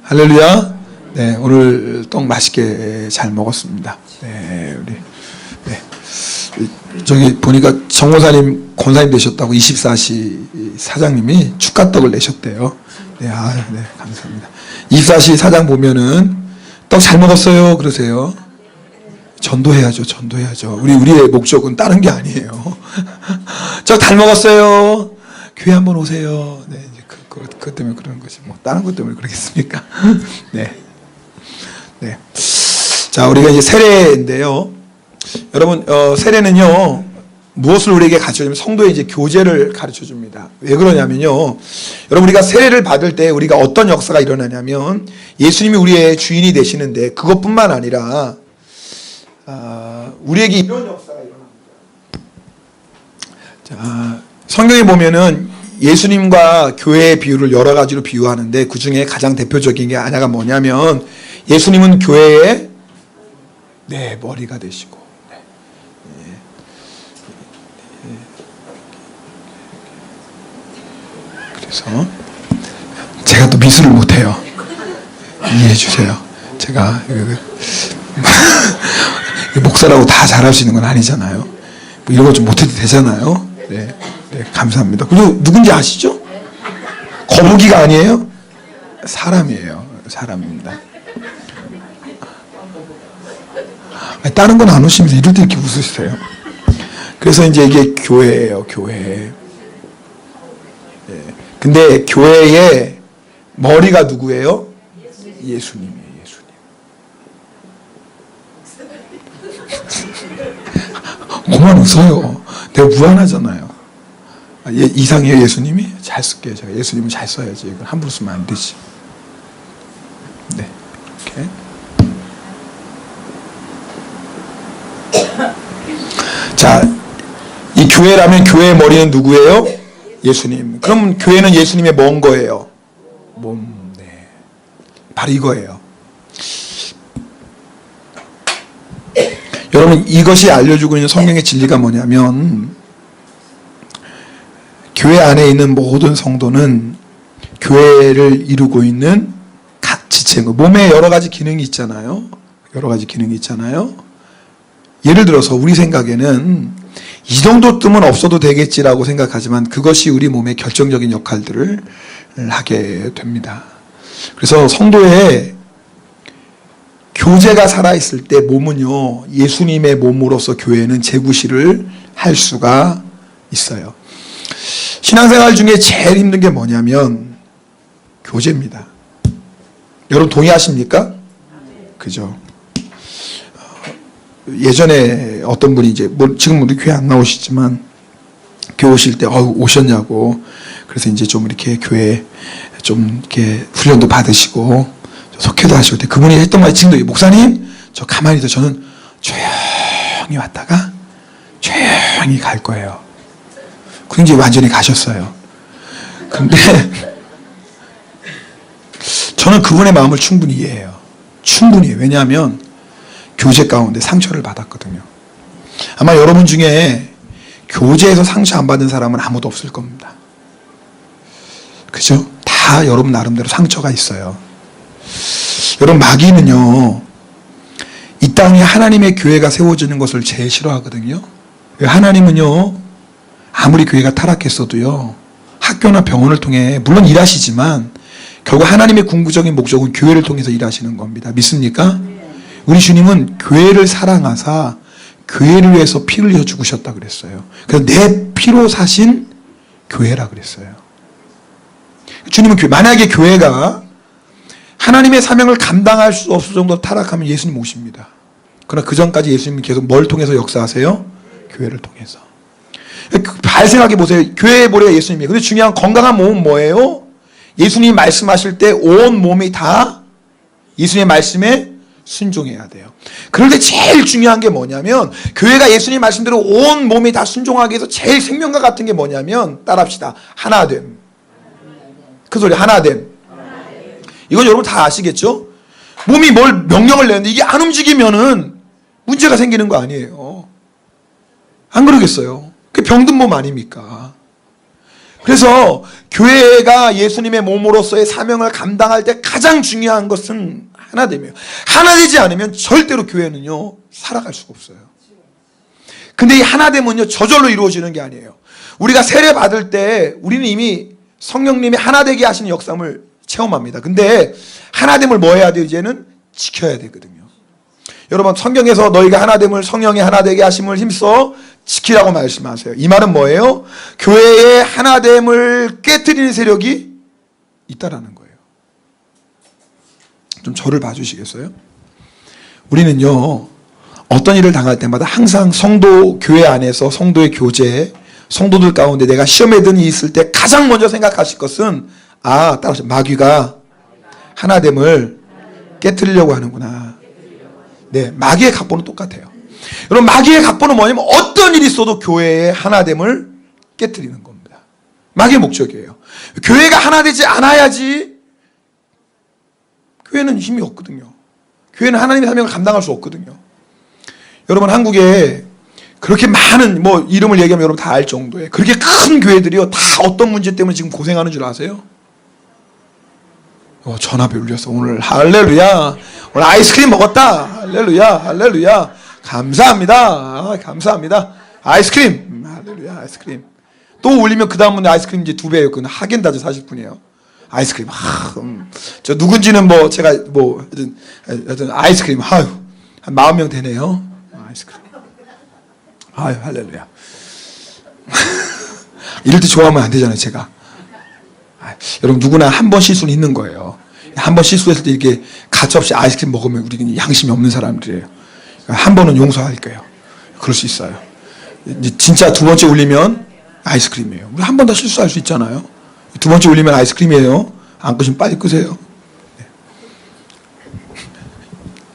할렐루야. 네, 오늘 떡 맛있게 잘 먹었습니다. 네, 우리 저기 보니까 정모사님 권사님 되셨다고 24시 사장님이 축하떡을 내셨대요. 네, 네, 감사합니다. 24시 사장 보면은 떡 잘 먹었어요 그러세요. 전도해야죠, 전도해야죠. 우리의 목적은 다른 게 아니에요. 저 잘 먹었어요. 교회 한번 오세요. 네, 이제 그것 때문에 그러는 거지. 뭐 다른 것 때문에 그러겠습니까? 네, 네. 자, 우리가 이제 세례인데요. 여러분, 세례는요, 무엇을 우리에게 가르쳐주면 성도의 이제 교제를 가르쳐 줍니다. 왜 그러냐면요. 여러분, 우리가 세례를 받을 때 우리가 어떤 역사가 일어나냐면 예수님이 우리의 주인이 되시는데 그것뿐만 아니라, 우리에게 이런 역사가 일어납니다. 자, 성경에 보면은 예수님과 교회의 비유를 여러 가지로 비유하는데 그 중에 가장 대표적인 게 하나가 뭐냐면 예수님은 교회의 네, 머리가 되시고, 그래서 제가 또 미술을 못해요. 이해해 주세요. 제가 목사라고 다 잘할 수 있는 건 아니잖아요. 뭐 이런 거 좀 못해도 되잖아요. 네, 네, 감사합니다. 그리고 누군지 아시죠? 거북이가 아니에요? 사람이에요. 사람입니다. 다른 건 안 오시면서 이럴 때 이렇게 웃으세요. 그래서 이제 이게 교회예요, 교회. 네. 근데 교회의 머리가 누구예요? 예수님이에요, 예수님. 그만 웃어요. 내가 무한하잖아요. 이상해요, 예수님이? 잘 쓸게요. 제가 예수님은 잘 써야지. 이걸 함부로 쓰면 안 되지. 네, 이렇게. 자, 이 교회라면 교회의 머리는 누구예요? 예수님. 그럼 교회는 예수님의 뭔 거예요? 몸. 네. 바로 이거예요. 여러분, 이것이 알려주고 있는 성경의 진리가 뭐냐면 교회 안에 있는 모든 성도는 교회를 이루고 있는 각 지체, 몸에 여러 가지 기능이 있잖아요. 여러 가지 기능이 있잖아요. 예를 들어서 우리 생각에는 이 정도쯤은 없어도 되겠지라고 생각하지만 그것이 우리 몸의 결정적인 역할들을 하게 됩니다. 그래서 성도의 교제가 살아있을 때 몸은요, 예수님의 몸으로서 교회는 재구시를 할 수가 있어요. 신앙생활 중에 제일 힘든 게 뭐냐면 교제입니다. 여러분 동의하십니까? 그죠? 예전에 어떤 분이 이제 지금 우리 교회 안 나오시지만 교회 오실 때 오셨냐고, 그래서 이제 좀 이렇게 교회 좀 이렇게 훈련도 받으시고 속회도 하실 때 그분이 했던 말이 지금도, 목사님 저 가만히 있어, 저는 조용히 왔다가 조용히 갈 거예요. 그 이제 완전히 가셨어요. 근데 저는 그분의 마음을 충분히 이해해요. 충분히. 왜냐하면 교제 가운데 상처를 받았거든요. 아마 여러분 중에 교제에서 상처 안 받은 사람은 아무도 없을 겁니다. 그죠? 다 여러분 나름대로 상처가 있어요. 여러분, 마귀는요, 이 땅에 하나님의 교회가 세워지는 것을 제일 싫어하거든요. 하나님은요, 아무리 교회가 타락했어도요, 학교나 병원을 통해 물론 일하시지만 결국 하나님의 궁극적인 목적은 교회를 통해서 일하시는 겁니다. 믿습니까? 우리 주님은 교회를 사랑하사 교회를 위해서 피를 흘려 죽으셨다 그랬어요. 그래서 내 피로 사신 교회라 그랬어요. 주님은 만약에 교회가 하나님의 사명을 감당할 수 없을 정도로 타락하면 예수님 오십니다. 그러나 그 전까지 예수님은 계속 뭘 통해서 역사하세요? 교회를 통해서. 잘 생각해 보세요. 교회의 머리가 예수님이에요. 근데 중요한 건강한 몸은 뭐예요? 예수님이 말씀하실 때 온 몸이 다 예수님의 말씀에 순종해야 돼요. 그런데 제일 중요한 게 뭐냐면 교회가 예수님 말씀대로 온 몸이 다 순종하기 위해서 제일 생명과 같은 게 뭐냐면, 따라합시다. 하나됨. 그 소리, 하나됨. 이건 여러분 다 아시겠죠? 몸이 뭘 명령을 내는데 이게 안 움직이면은 문제가 생기는 거 아니에요. 안 그러겠어요? 그게 병든 몸 아닙니까? 그래서 교회가 예수님의 몸으로서의 사명을 감당할 때 가장 중요한 것은 하나됨이에요. 하나 되지 않으면 절대로 교회는요 살아갈 수가 없어요. 근데 이 하나됨은요 저절로 이루어지는 게 아니에요. 우리가 세례 받을 때 우리는 이미 성령님이 하나되게 하시는 역사를 체험합니다. 근데 하나됨을 뭐 해야 돼요? 이제는 지켜야 되거든요. 여러분 성경에서 너희가 하나됨을 성령의 하나되게 하심을 힘써 지키라고 말씀하세요. 이 말은 뭐예요? 교회의 하나됨을 깨트리는 세력이 있다라는 거예요. 좀 저를 봐주시겠어요? 우리는요 어떤 일을 당할 때마다 항상 성도 교회 안에서 성도의 교제, 성도들 가운데 내가 시험에 든 일이 있을 때 가장 먼저 생각하실 것은 따라서 마귀가 하나됨을 깨트리려고 하는구나. 네, 마귀의 각본은 똑같아요. 여러분 마귀의 각본은 뭐냐면 어떤 일이 있어도 교회의 하나됨을 깨트리는 겁니다. 마귀의 목적이에요. 교회가 하나되지 않아야지 교회는 힘이 없거든요. 교회는 하나님의 사명을 감당할 수 없거든요. 여러분 한국에 그렇게 많은 이름을 얘기하면 여러분 다 알 정도의 그렇게 큰 교회들이요 다 어떤 문제 때문에 지금 고생하는 줄 아세요? 전화비 울렸어. 오늘 할렐루야. 오늘 아이스크림 먹었다. 할렐루야. 할렐루야. 감사합니다. 감사합니다. 아이스크림. 할렐루야. 아이스크림. 또 올리면 그 다음은 아이스크림 이제 2배예요. 그건 하겐다즈 사실 뿐이에요. 아이스크림. 저 누군지는 제가 여튼 아이스크림. 한 40명 되네요. 아이스크림. 할렐루야. 이럴 때 좋아하면 안 되잖아요, 제가. 여러분 누구나 한 번 실수는 있는 거예요. 한 번 실수했을 때 이렇게 가차없이 아이스크림 먹으면 우리는 양심이 없는 사람들이에요. 한 번은 용서할 거예요. 그럴 수 있어요. 진짜 두 번째 울리면 아이스크림이에요. 우리 한 번 더 실수할 수 있잖아요. 두 번째 울리면 아이스크림이에요. 안 끄시면 빨리 끄세요. 네.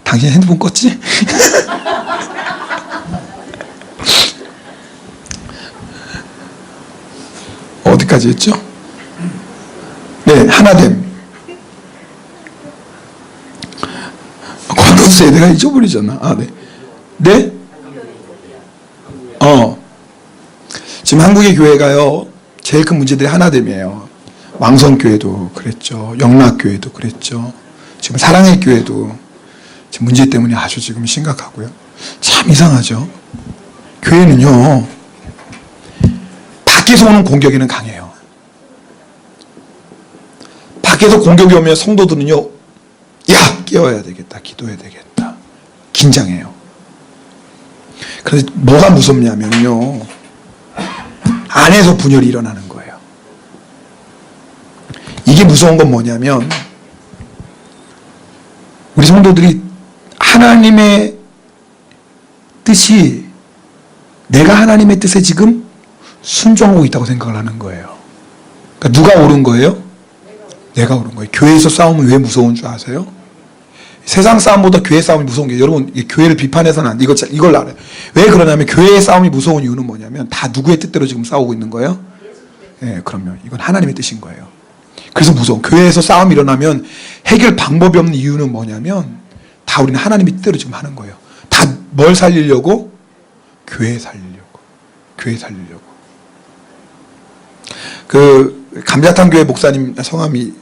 당신 핸드폰 껐지? 어디까지 했죠? 네, 하나됨. 관뒀어요. 내가 잊어버리잖아. 네. 네? 지금 한국의 교회가요, 제일 큰 문제들이 하나됨이에요. 왕성교회도 그랬죠. 영락교회도 그랬죠. 지금 사랑의 교회도 지금 문제 때문에 아주 지금 심각하고요. 참 이상하죠. 교회는요, 밖에서 오는 공격에는 강해요. 밖에서 공격이 오면 성도들은요, 야! 깨워야 되겠다. 기도해야 되겠다. 긴장해요. 그래서 뭐가 무섭냐면요, 안에서 분열이 일어나는 거예요. 이게 무서운 건 뭐냐면, 우리 성도들이 하나님의 뜻이 내가 하나님의 뜻에 지금 순종하고 있다고 생각을 하는 거예요. 그러니까 누가 옳은 거예요? 내가 옳은 거예요. 교회에서 싸움은 왜 무서운 줄 아세요? 세상 싸움보다 교회 싸움이 무서운 게, 여러분 교회를 비판해서는 안 돼. 이걸 알아요. 왜 그러냐면 교회의 싸움이 무서운 이유는 뭐냐면 다 누구의 뜻대로 지금 싸우고 있는 거예요? 네, 그럼요. 이건 하나님의 뜻인 거예요. 그래서 무서워. 교회에서 싸움이 일어나면 해결 방법이 없는 이유는 뭐냐면 다 우리는 하나님의 뜻대로 지금 하는 거예요. 다 뭘 살리려고? 교회 살리려고. 교회 살리려고. 그 감자탕 교회 목사님 성함이,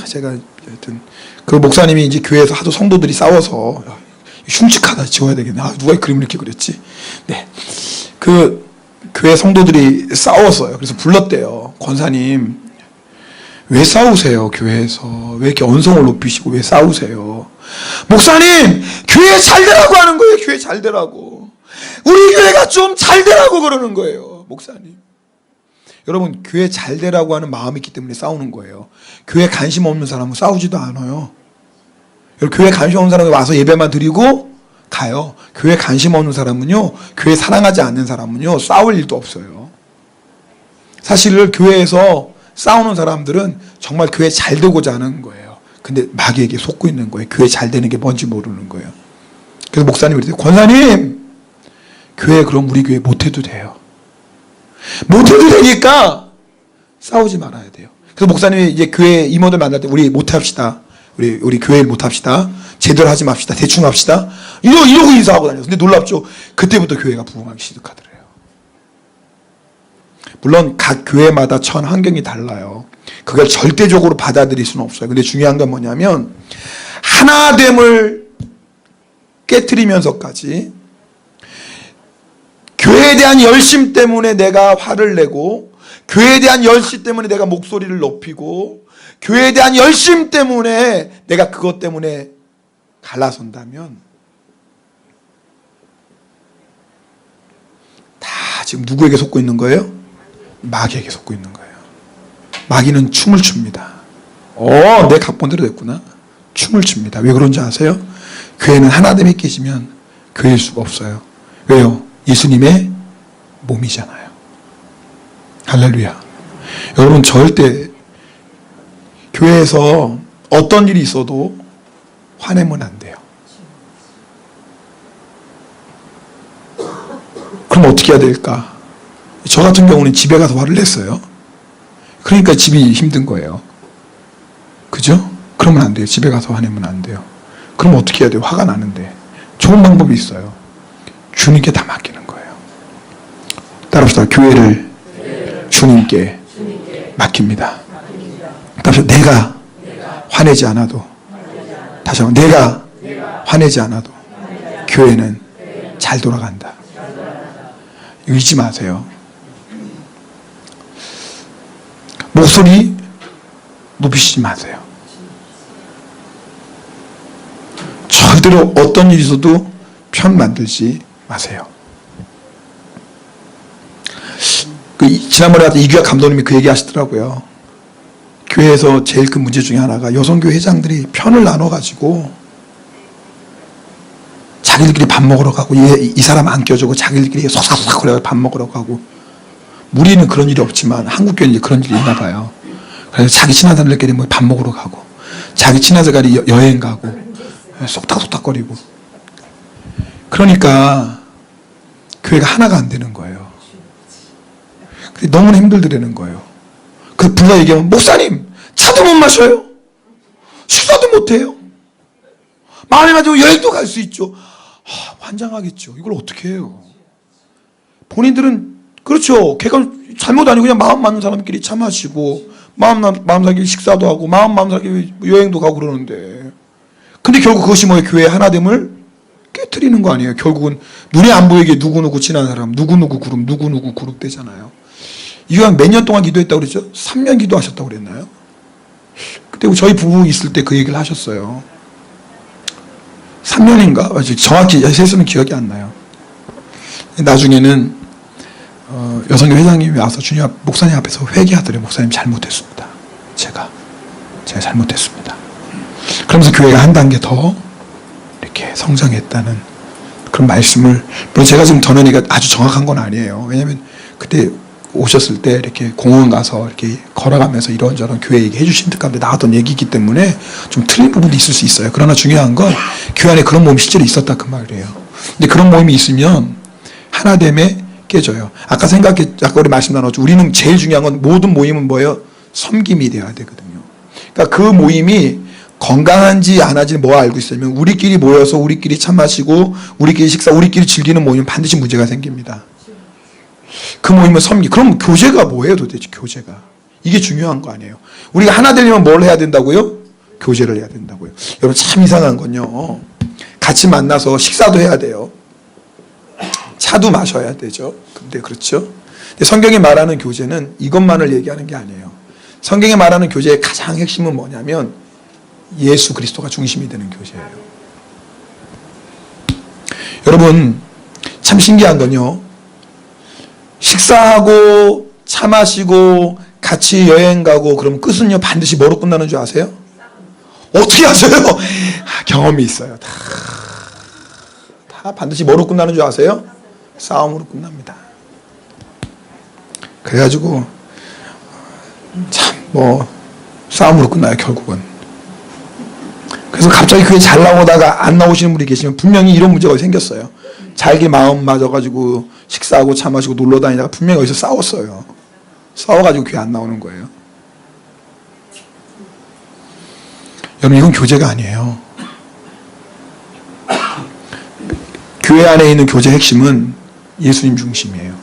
제가 하여튼 그 목사님이 이제 교회에서 하도 성도들이 싸워서 흉측하다, 지워야 되겠네. 누가 이 그림을 이렇게 그렸지? 네. 그 교회 성도들이 싸웠어요. 그래서 불렀대요. 권사님, 왜 싸우세요? 교회에서 왜 이렇게 언성을 높이시고 왜 싸우세요? 목사님, 교회 잘 되라고 하는 거예요. 교회 잘 되라고. 우리 교회가 좀 잘 되라고 그러는 거예요. 목사님. 여러분, 교회 잘 되라고 하는 마음이 있기 때문에 싸우는 거예요. 교회 관심 없는 사람은 싸우지도 않아요. 여러분, 교회 관심 없는 사람은 와서 예배만 드리고 가요. 교회 관심 없는 사람은요, 교회 사랑하지 않는 사람은요, 싸울 일도 없어요. 사실 교회에서 싸우는 사람들은 정말 교회 잘 되고자 하는 거예요. 근데 마귀에게 속고 있는 거예요. 교회 잘 되는 게 뭔지 모르는 거예요. 그래서 목사님이 그랬어요. 권사님, 교회 그럼 우리 교회 못해도 돼요. 못해도 되니까 싸우지 말아야 돼요. 그래서 목사님이 이제 교회 임원들 만날 때 우리 못합시다. 우리 교회를 못합시다. 제대로 하지 맙시다. 대충 합시다. 이러고 인사하고 다녔어요. 근데 놀랍죠? 그때부터 교회가 부흥하기 시작하더래요. 물론 각 교회마다 처한 환경이 달라요. 그걸 절대적으로 받아들일 수는 없어요. 근데 중요한 건 뭐냐면 하나됨을 깨트리면서까지 교회에 대한 열심 때문에 내가 화를 내고, 교회에 대한 열심 때문에 내가 목소리를 높이고, 교회에 대한 열심 때문에 내가 그것 때문에 갈라선다면 다 지금 누구에게 속고 있는 거예요? 마귀에게 속고 있는 거예요. 마귀는 춤을 춥니다. 내 각본대로 됐구나. 춤을 춥니다. 왜 그런지 아세요? 교회는 하나됨이 깨지면 교회일 수가 없어요. 왜요? 예수님의 몸이잖아요. 할렐루야. 여러분, 절대 교회에서 어떤 일이 있어도 화내면 안 돼요. 그럼 어떻게 해야 될까? 저 같은 경우는 집에 가서 화를 냈어요. 그러니까 집이 힘든 거예요. 그죠? 그러면 안 돼요. 집에 가서 화내면 안 돼요. 그럼 어떻게 해야 돼요? 화가 나는데. 좋은 방법이 있어요. 주님께 다 맡기는 거예요. 따라합시다. 교회를 주님께 맡깁니다. 따라서 내가 화내지 않아도, 다시 한번 내가 화내지 않아도 교회는 잘 돌아간다. 이거 잊지 마세요. 목소리 높이시지 마세요. 절대로 어떤 일이 있어도 편 만들지 마세요. 지난번에 이규학 감독님이 그 얘기 하시더라고요. 교회에서 제일 큰 문제 중에 하나가 여성교회 회장들이 편을 나눠가지고 자기들끼리 밥 먹으러 가고, 이 사람 안 껴주고 자기들끼리 속삭속삭 거려서 밥 먹으러 가고. 우리는 그런 일이 없지만 한국 교회는 그런 일이 있나 봐요. 그래서 자기 친한 사람들끼리 뭐 밥 먹으러 가고, 자기 친한 사람끼리 여행 가고, 속닥속닥거리고. 그러니까 교회가 하나가 안 되는 거예요. 너무나 힘들더라는 거예요. 그 불러 얘기하면, 목사님 차도 못 마셔요. 식사도 못 해요. 마음에 맞으면 여행도 갈 수 있죠. 환장하겠죠. 이걸 어떻게 해요? 본인들은 그렇죠. 걔가 잘못 아니고 그냥 마음 맞는 사람끼리 차 마시고, 마음 사기로 식사도 하고, 마음 사기로 여행도 가고 그러는데, 근데 결국 그것이 뭐예요? 교회의 하나됨을 깨트리는 거 아니에요? 결국은 눈에 안 보이게 누구누구 친한 사람, 누구누구 그룹 되잖아요. 이왕 몇 년 동안 기도했다고 그랬죠? 3년 기도하셨다고 그랬나요? 그때 저희 부부 있을 때 그 얘기를 하셨어요. 3년인가? 정확히 세수는 기억이 안 나요. 나중에는 여성교 회장님이 와서 주님 목사님 앞에서 회개하더래요. 목사님 잘못했습니다. 제가 잘못했습니다. 그러면서 교회가 한 단계 더 이렇게 성장했다는 그런 말씀을, 물론 제가 지금 전언이가 아주 정확한 건 아니에요. 왜냐하면 그때 오셨을 때 이렇게 공원 가서 이렇게 걸어가면서 이런저런 교회 얘기 해주신 듯 가운데 나왔던 얘기이기 때문에 좀 틀린 부분도 있을 수 있어요. 그러나 중요한 건 교회 안에 그런 모임이 실제로 있었다 그 말이에요. 근데 그런 모임이 있으면 하나됨에 깨져요. 아까 우리 말씀 나눴죠. 우리는 제일 중요한 건 모든 모임은 뭐예요? 섬김이 돼야 되거든요. 그러니까 그 모임이 건강한지 안 한지 뭐 알고 있으면 우리끼리 모여서 우리끼리 차 마시고 우리끼리 식사, 우리끼리 즐기는 모임은 반드시 문제가 생깁니다. 그 모임은 섬기. 그럼 교제가 뭐예요 도대체? 교제가. 이게 중요한 거 아니에요. 우리가 하나 되려면 뭘 해야 된다고요? 교제를 해야 된다고요. 여러분 참 이상한 건요. 같이 만나서 식사도 해야 돼요. 차도 마셔야 되죠. 근데 그렇죠. 근데 성경이 말하는 교제는 이것만을 얘기하는 게 아니에요. 성경이 말하는 교제의 가장 핵심은 뭐냐면 예수 그리스도가 중심이 되는 교제예요. 여러분 참 신기한 건요. 식사하고 차 마시고 같이 여행 가고 그럼 끝은요 반드시 뭐로 끝나는 줄 아세요? 어떻게 아세요? 경험이 있어요. 다 반드시 뭐로 끝나는 줄 아세요? 싸움으로 끝납니다. 그래가지고 참 싸움으로 끝나요 결국은. 그래서 갑자기 그게 잘 나오다가 안 나오시는 분이 계시면 분명히 이런 문제가 생겼어요. 자기 마음 맞아가지고 식사하고 차 마시고 놀러 다니다가 분명히 어디서 싸웠어요. 싸워가지고 그게 안 나오는 거예요. 여러분 이건 교제가 아니에요. 교회 안에 있는 교제 핵심은 예수님 중심이에요.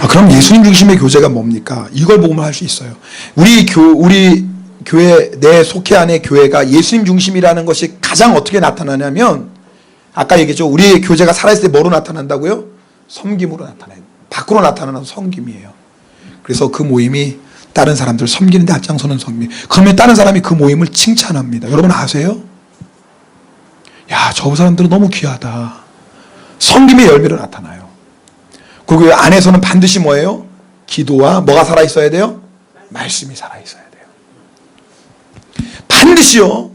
그럼 예수님 중심의 교제가 뭡니까? 이걸 보고만 할 수 있어요. 우리 교회 내 속해 안의 교회가 예수님 중심이라는 것이 가장 어떻게 나타나냐면, 아까 얘기했죠. 우리의 교제가 살아있을 때 뭐로 나타난다고요? 섬김으로 나타나요. 밖으로 나타나는 섬김이에요. 그래서 그 모임이 다른 사람들 섬기는데 앞장서는 섬김. 그러면 다른 사람이 그 모임을 칭찬합니다. 여러분 아세요? 야, 저 사람들은 너무 귀하다. 섬김의 열매로 나타나요. 그 안에서는 반드시 뭐예요? 기도와 뭐가 살아있어야 돼요? 말씀이 살아있어야 돼요. 반드시요.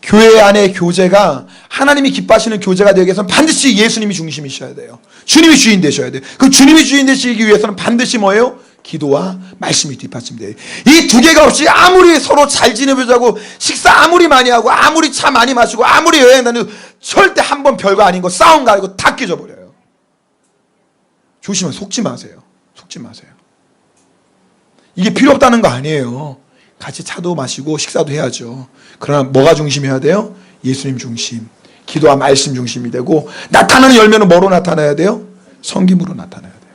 교회 안의 교제가 하나님이 기뻐하시는 교제가 되기 위해서는 반드시 예수님이 중심이셔야 돼요. 주님이 주인 되셔야 돼요. 그 주님이 주인 되시기 위해서는 반드시 뭐예요? 기도와 말씀이 뒷받침돼요. 이 두 개가 없이 아무리 서로 잘 지내보자고 식사 아무리 많이 하고 아무리 차 많이 마시고 아무리 여행 다니고 절대 한 번 별거 아닌 거 싸운 거 아니고 다 깨져버려요. 조심하세요. 속지 마세요. 속지 마세요. 이게 필요 없다는 거 아니에요. 같이 차도 마시고 식사도 해야죠. 그러나 뭐가 중심이어야 돼요? 예수님 중심, 기도와 말씀 중심이 되고, 나타나는 열매는 뭐로 나타나야 돼요? 섬김으로 나타나야 돼요.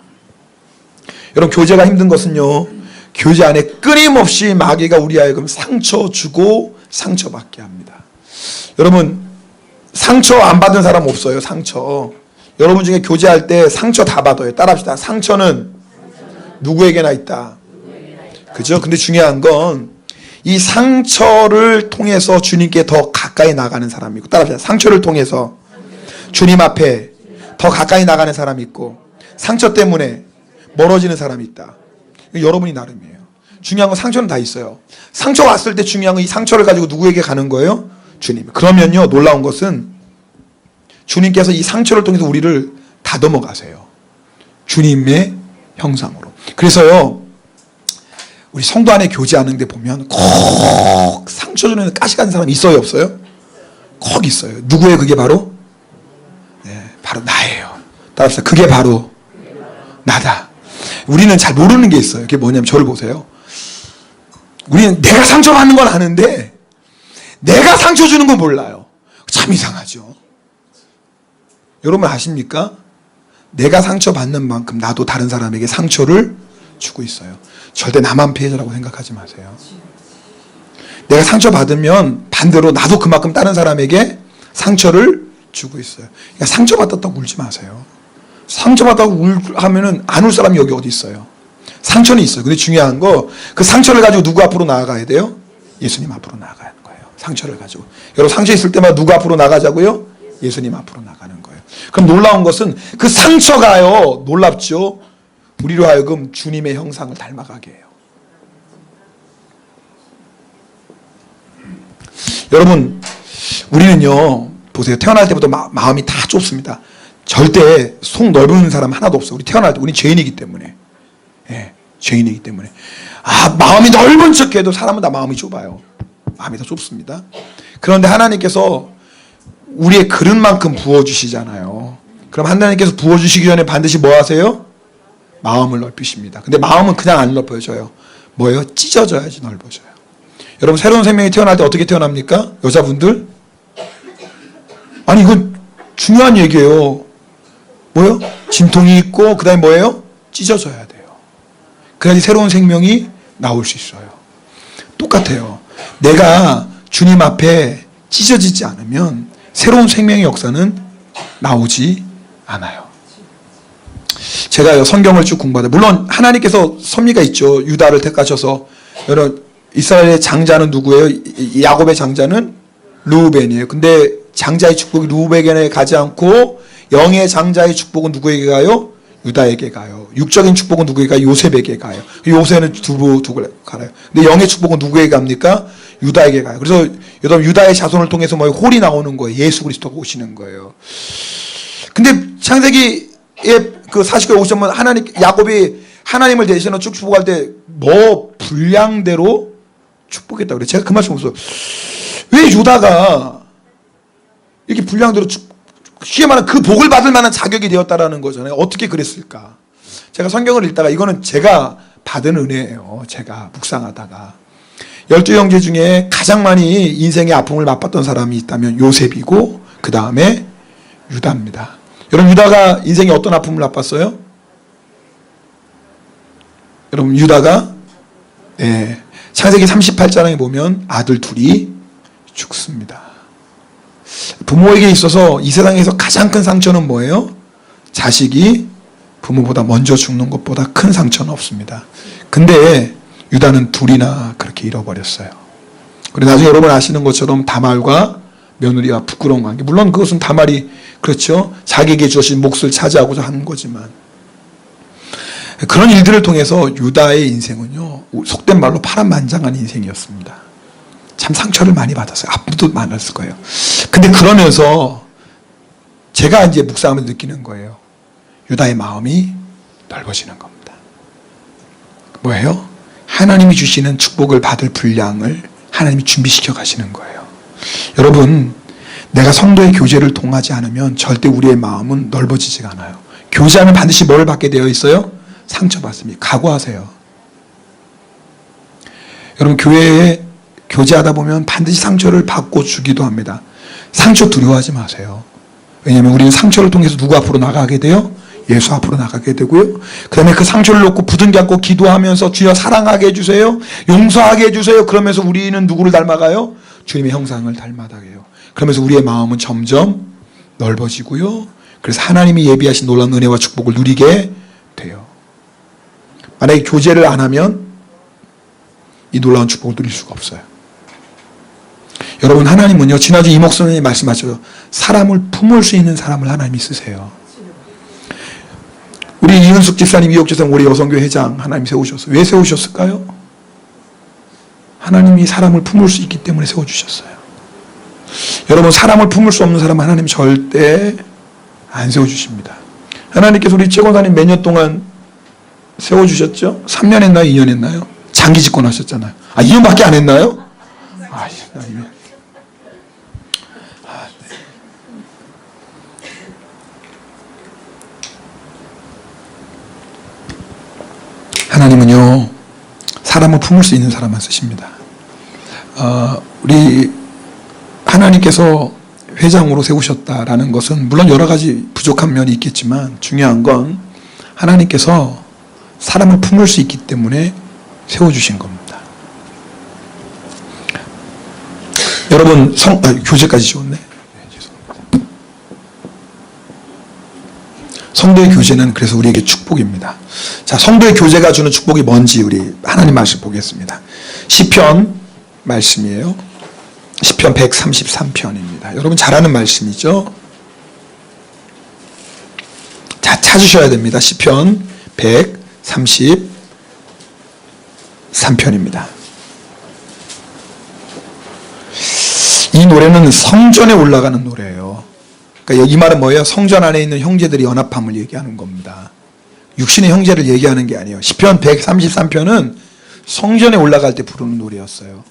여러분, 교제가 힘든 것은요, 교제 안에 끊임없이 마귀가 우리 하여금 상처 주고 상처받게 합니다. 여러분, 상처 안 받은 사람 없어요. 상처. 여러분 중에 교제할 때 상처 다 받아요. 따라합시다. 상처는 누구에게나 있다. 그죠? 근데 중요한 건 이 상처를 통해서 주님께 더 가까이 나가는 사람이 있고, 따라합시다. 상처를 통해서 주님 앞에 더 가까이 나가는 사람이 있고, 상처 때문에 멀어지는 사람이 있다. 여러분이 나름이에요. 중요한 건 상처는 다 있어요. 상처가 왔을 때 중요한 건 이 상처를 가지고 누구에게 가는 거예요? 주님. 그러면요, 놀라운 것은 주님께서 이 상처를 통해서 우리를 다듬어 가세요. 주님의 형상으로. 그래서요, 우리 성도 안에 교제하는 데 보면 꼭 상처 주는 가시 가는 사람이 있어요, 없어요? 꼭 있어요. 누구예요? 그게 바로? 네, 바로 나예요. 따라서 그게 바로 나다. 우리는 잘 모르는 게 있어요. 그게 뭐냐면, 저를 보세요. 우리는 내가 상처받는 건 아는데 내가 상처 주는 건 몰라요. 참 이상하죠. 여러분 아십니까? 내가 상처받는 만큼 나도 다른 사람에게 상처를 주고 있어요. 절대 나만 피해자라고 생각하지 마세요. 내가 상처받으면 반대로 나도 그만큼 다른 사람에게 상처를 주고 있어요. 그러니까 상처받았다고 울지 마세요. 상처받았다고 하면은 안 울 사람이 여기 어디 있어요? 상처는 있어요. 근데 중요한 거, 그 상처를 가지고 누구 앞으로 나아가야 돼요? 예수님 앞으로 나아가야 하는 거예요. 상처를 가지고. 여러분, 상처 있을 때마다 누구 앞으로 나가자고요? 예수님 앞으로 나가는 거예요. 그럼 놀라운 것은 그 상처가요, 놀랍죠? 우리로 하여금 주님의 형상을 닮아가게 해요. 여러분, 우리는요, 보세요. 태어날 때부터 마음이 다 좁습니다. 절대 속 넓은 사람 하나도 없어. 우리 태어날 때, 우리 죄인이기 때문에. 예, 죄인이기 때문에. 마음이 넓은 척 해도 사람은 다 마음이 좁아요. 마음이 다 좁습니다. 그런데 하나님께서 우리의 그릇만큼 부어주시잖아요. 그럼 하나님께서 부어주시기 전에 반드시 뭐 하세요? 마음을 넓히십니다. 근데 마음은 그냥 안 넓어져요. 뭐예요? 찢어져야지 넓어져요. 여러분, 새로운 생명이 태어날 때 어떻게 태어납니까? 여자분들? 아니, 이건 중요한 얘기예요. 뭐예요? 진통이 있고, 그 다음에 뭐예요? 찢어져야 돼요. 그래야지 새로운 생명이 나올 수 있어요. 똑같아요. 내가 주님 앞에 찢어지지 않으면 새로운 생명의 역사는 나오지 않아요. 제가 성경을 쭉 공부하다, 물론 하나님께서 섭리가 있죠. 유다를 택하셔서. 여러분, 이스라엘의 장자는 누구예요? 야곱의 장자는 르우벤이에요. 근데 장자의 축복이 르우벤에게 가지 않고 영의 장자의 축복은 누구에게 가요? 유다에게 가요. 육적인 축복은 누구에게 가요? 요셉에게 가요. 요셉은 두고 가요. 근데 영의 축복은 누구에게 갑니까? 유다에게 가요. 그래서 여러분, 유다의 자손을 통해서 뭐 홀이 나오는 거예요. 예수 그리스도가 오시는 거예요. 근데 창세기에 그 40개 오시면 야곱이 하나님을 대신해 쭉 축복할 때 뭐 분량대로 축복했다고 그래요. 제가 그 말씀 없어요. 왜 유다가 이렇게 분량대로 쉽게 말하면 그 복을 받을 만한 자격이 되었다라는 거잖아요. 어떻게 그랬을까? 제가 성경을 읽다가, 이거는 제가 받은 은혜예요. 제가 묵상하다가 12형제 중에 가장 많이 인생의 아픔을 맛봤던 사람이 있다면 요셉이고, 그 다음에 유다입니다. 여러분, 유다가 인생에 어떤 아픔을 맛봤어요? 여러분 유다가 창세기 38장에 보면 아들 둘이 죽습니다. 부모에게 있어서 이 세상에서 가장 큰 상처는 뭐예요? 자식이 부모보다 먼저 죽는 것보다 큰 상처는 없습니다. 근데 유다는 둘이나 그렇게 잃어버렸어요. 그리고 나중에 여러분 아시는 것처럼 다말과 며느리와 부끄러운 관계. 물론 그것은 다말이 그렇죠. 자기에게 주신 몫을 차지하고자 하는 거지만 그런 일들을 통해서 유다의 인생은요, 속된 말로 파란만장한 인생이었습니다. 참 상처를 많이 받았어요. 아픔도 많았을 거예요. 근데 그러면서 제가 이제 묵상하면서 느끼는 거예요. 유다의 마음이 넓어지는 겁니다. 뭐예요? 하나님이 주시는 축복을 받을 분량을 하나님이 준비시켜 가시는 거예요. 여러분, 내가 성도의 교제를 통하지 않으면 절대 우리의 마음은 넓어지지가 않아요. 교제하면 반드시 뭘 받게 되어 있어요? 상처받습니다. 각오하세요. 여러분, 교회에 교제하다 보면 반드시 상처를 받고 주기도 합니다. 상처 두려워하지 마세요. 왜냐하면 우리는 상처를 통해서 누구 앞으로 나가게 돼요? 예수 앞으로 나가게 되고요. 그 다음에 그 상처를 놓고 부둥켜 안고 기도하면서 주여 사랑하게 해주세요. 용서하게 해주세요. 그러면서 우리는 누구를 닮아가요? 주님의 형상을 닮아가요. 그러면서 우리의 마음은 점점 넓어지고요. 그래서 하나님이 예비하신 놀라운 은혜와 축복을 누리게 돼요. 만약에 교제를 안 하면 이 놀라운 축복을 누릴 수가 없어요. 여러분, 하나님은요, 지난주 이목선생님이 말씀하셨죠. 사람을 품을 수 있는 사람을 하나님이 쓰세요. 우리 이은숙 집사님, 이옥 집사님, 우리 여성교회 회장 하나님 세우셨어요. 왜 세우셨을까요? 하나님이 사람을 품을 수 있기 때문에 세워주셨어요. 여러분, 사람을 품을 수 없는 사람은 하나님 절대 안 세워주십니다. 하나님께서 우리 최고사님 몇 년 동안 세워주셨죠? 3년 했나요? 2년 했나요? 장기 집권하셨잖아요. 2년밖에 안 했나요? 하나님은요, 사람을 품을 수 있는 사람만 쓰십니다. 우리 하나님께서 회장으로 세우셨다라는 것은 물론 여러 가지 부족한 면이 있겠지만 중요한 건 하나님께서 사람을 품을 수 있기 때문에 세워주신 겁니다. 여러분, 교제까지 지웠네. 성도의 교제는 그래서 우리에게 축복입니다. 자, 성도의 교제가 주는 축복이 뭔지 우리 하나님 말씀 보겠습니다. 시편 말씀이에요. 시편 133편입니다. 여러분 잘 아는 말씀이죠. 자, 찾으셔야 됩니다. 시편 133편입니다. 이 노래는 성전에 올라가는 노래예요. 그러니까 이 말은 뭐예요? 성전 안에 있는 형제들이 연합함을 얘기하는 겁니다. 육신의 형제를 얘기하는 게 아니에요. 시편 133편은 성전에 올라갈 때 부르는 노래였어요.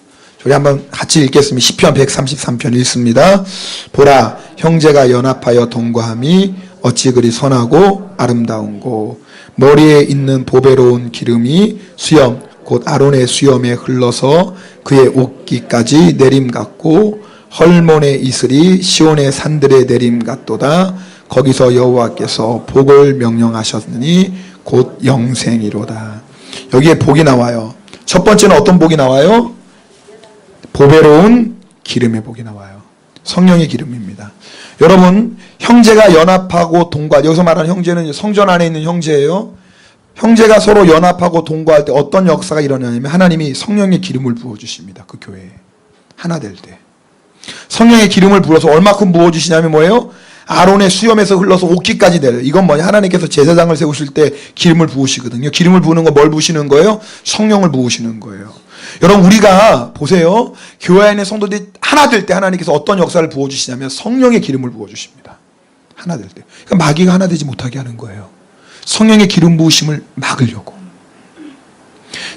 우리 한번 같이 읽겠습니다. 시편 133편 읽습니다. 보라, 형제가 연합하여 동거함이 어찌 그리 선하고 아름다운고, 머리에 있는 보배로운 기름이 수염 곧 아론의 수염에 흘러서 그의 옷깃까지 내림 같고, 헐몬의 이슬이 시온의 산들의 내림 같도다. 거기서 여호와께서 복을 명령하셨느니 곧 영생이로다. 여기에 복이 나와요. 첫 번째는 어떤 복이 나와요? 보배로운 기름의 복이 나와요. 성령의 기름입니다. 여러분, 형제가 연합하고 동거할, 여기서 말하는 형제는 성전 안에 있는 형제예요. 형제가 서로 연합하고 동거할 때 어떤 역사가 일어나냐면 하나님이 성령의 기름을 부어주십니다. 그 교회에 하나 될 때 성령의 기름을 부어서 얼마큼 부어주시냐면 뭐예요? 아론의 수염에서 흘러서 옷깃까지 내려요. 이건 뭐냐? 하나님께서 제사장을 세우실 때 기름을 부으시거든요. 기름을 부으는 건 뭘 부으시는 거예요? 성령을 부으시는 거예요. 여러분, 우리가 보세요. 교회 안에 성도들이 하나 될 때 하나님께서 어떤 역사를 부어주시냐면 성령의 기름을 부어주십니다. 하나 될 때. 그러니까 마귀가 하나 되지 못하게 하는 거예요. 성령의 기름 부으심을 막으려고.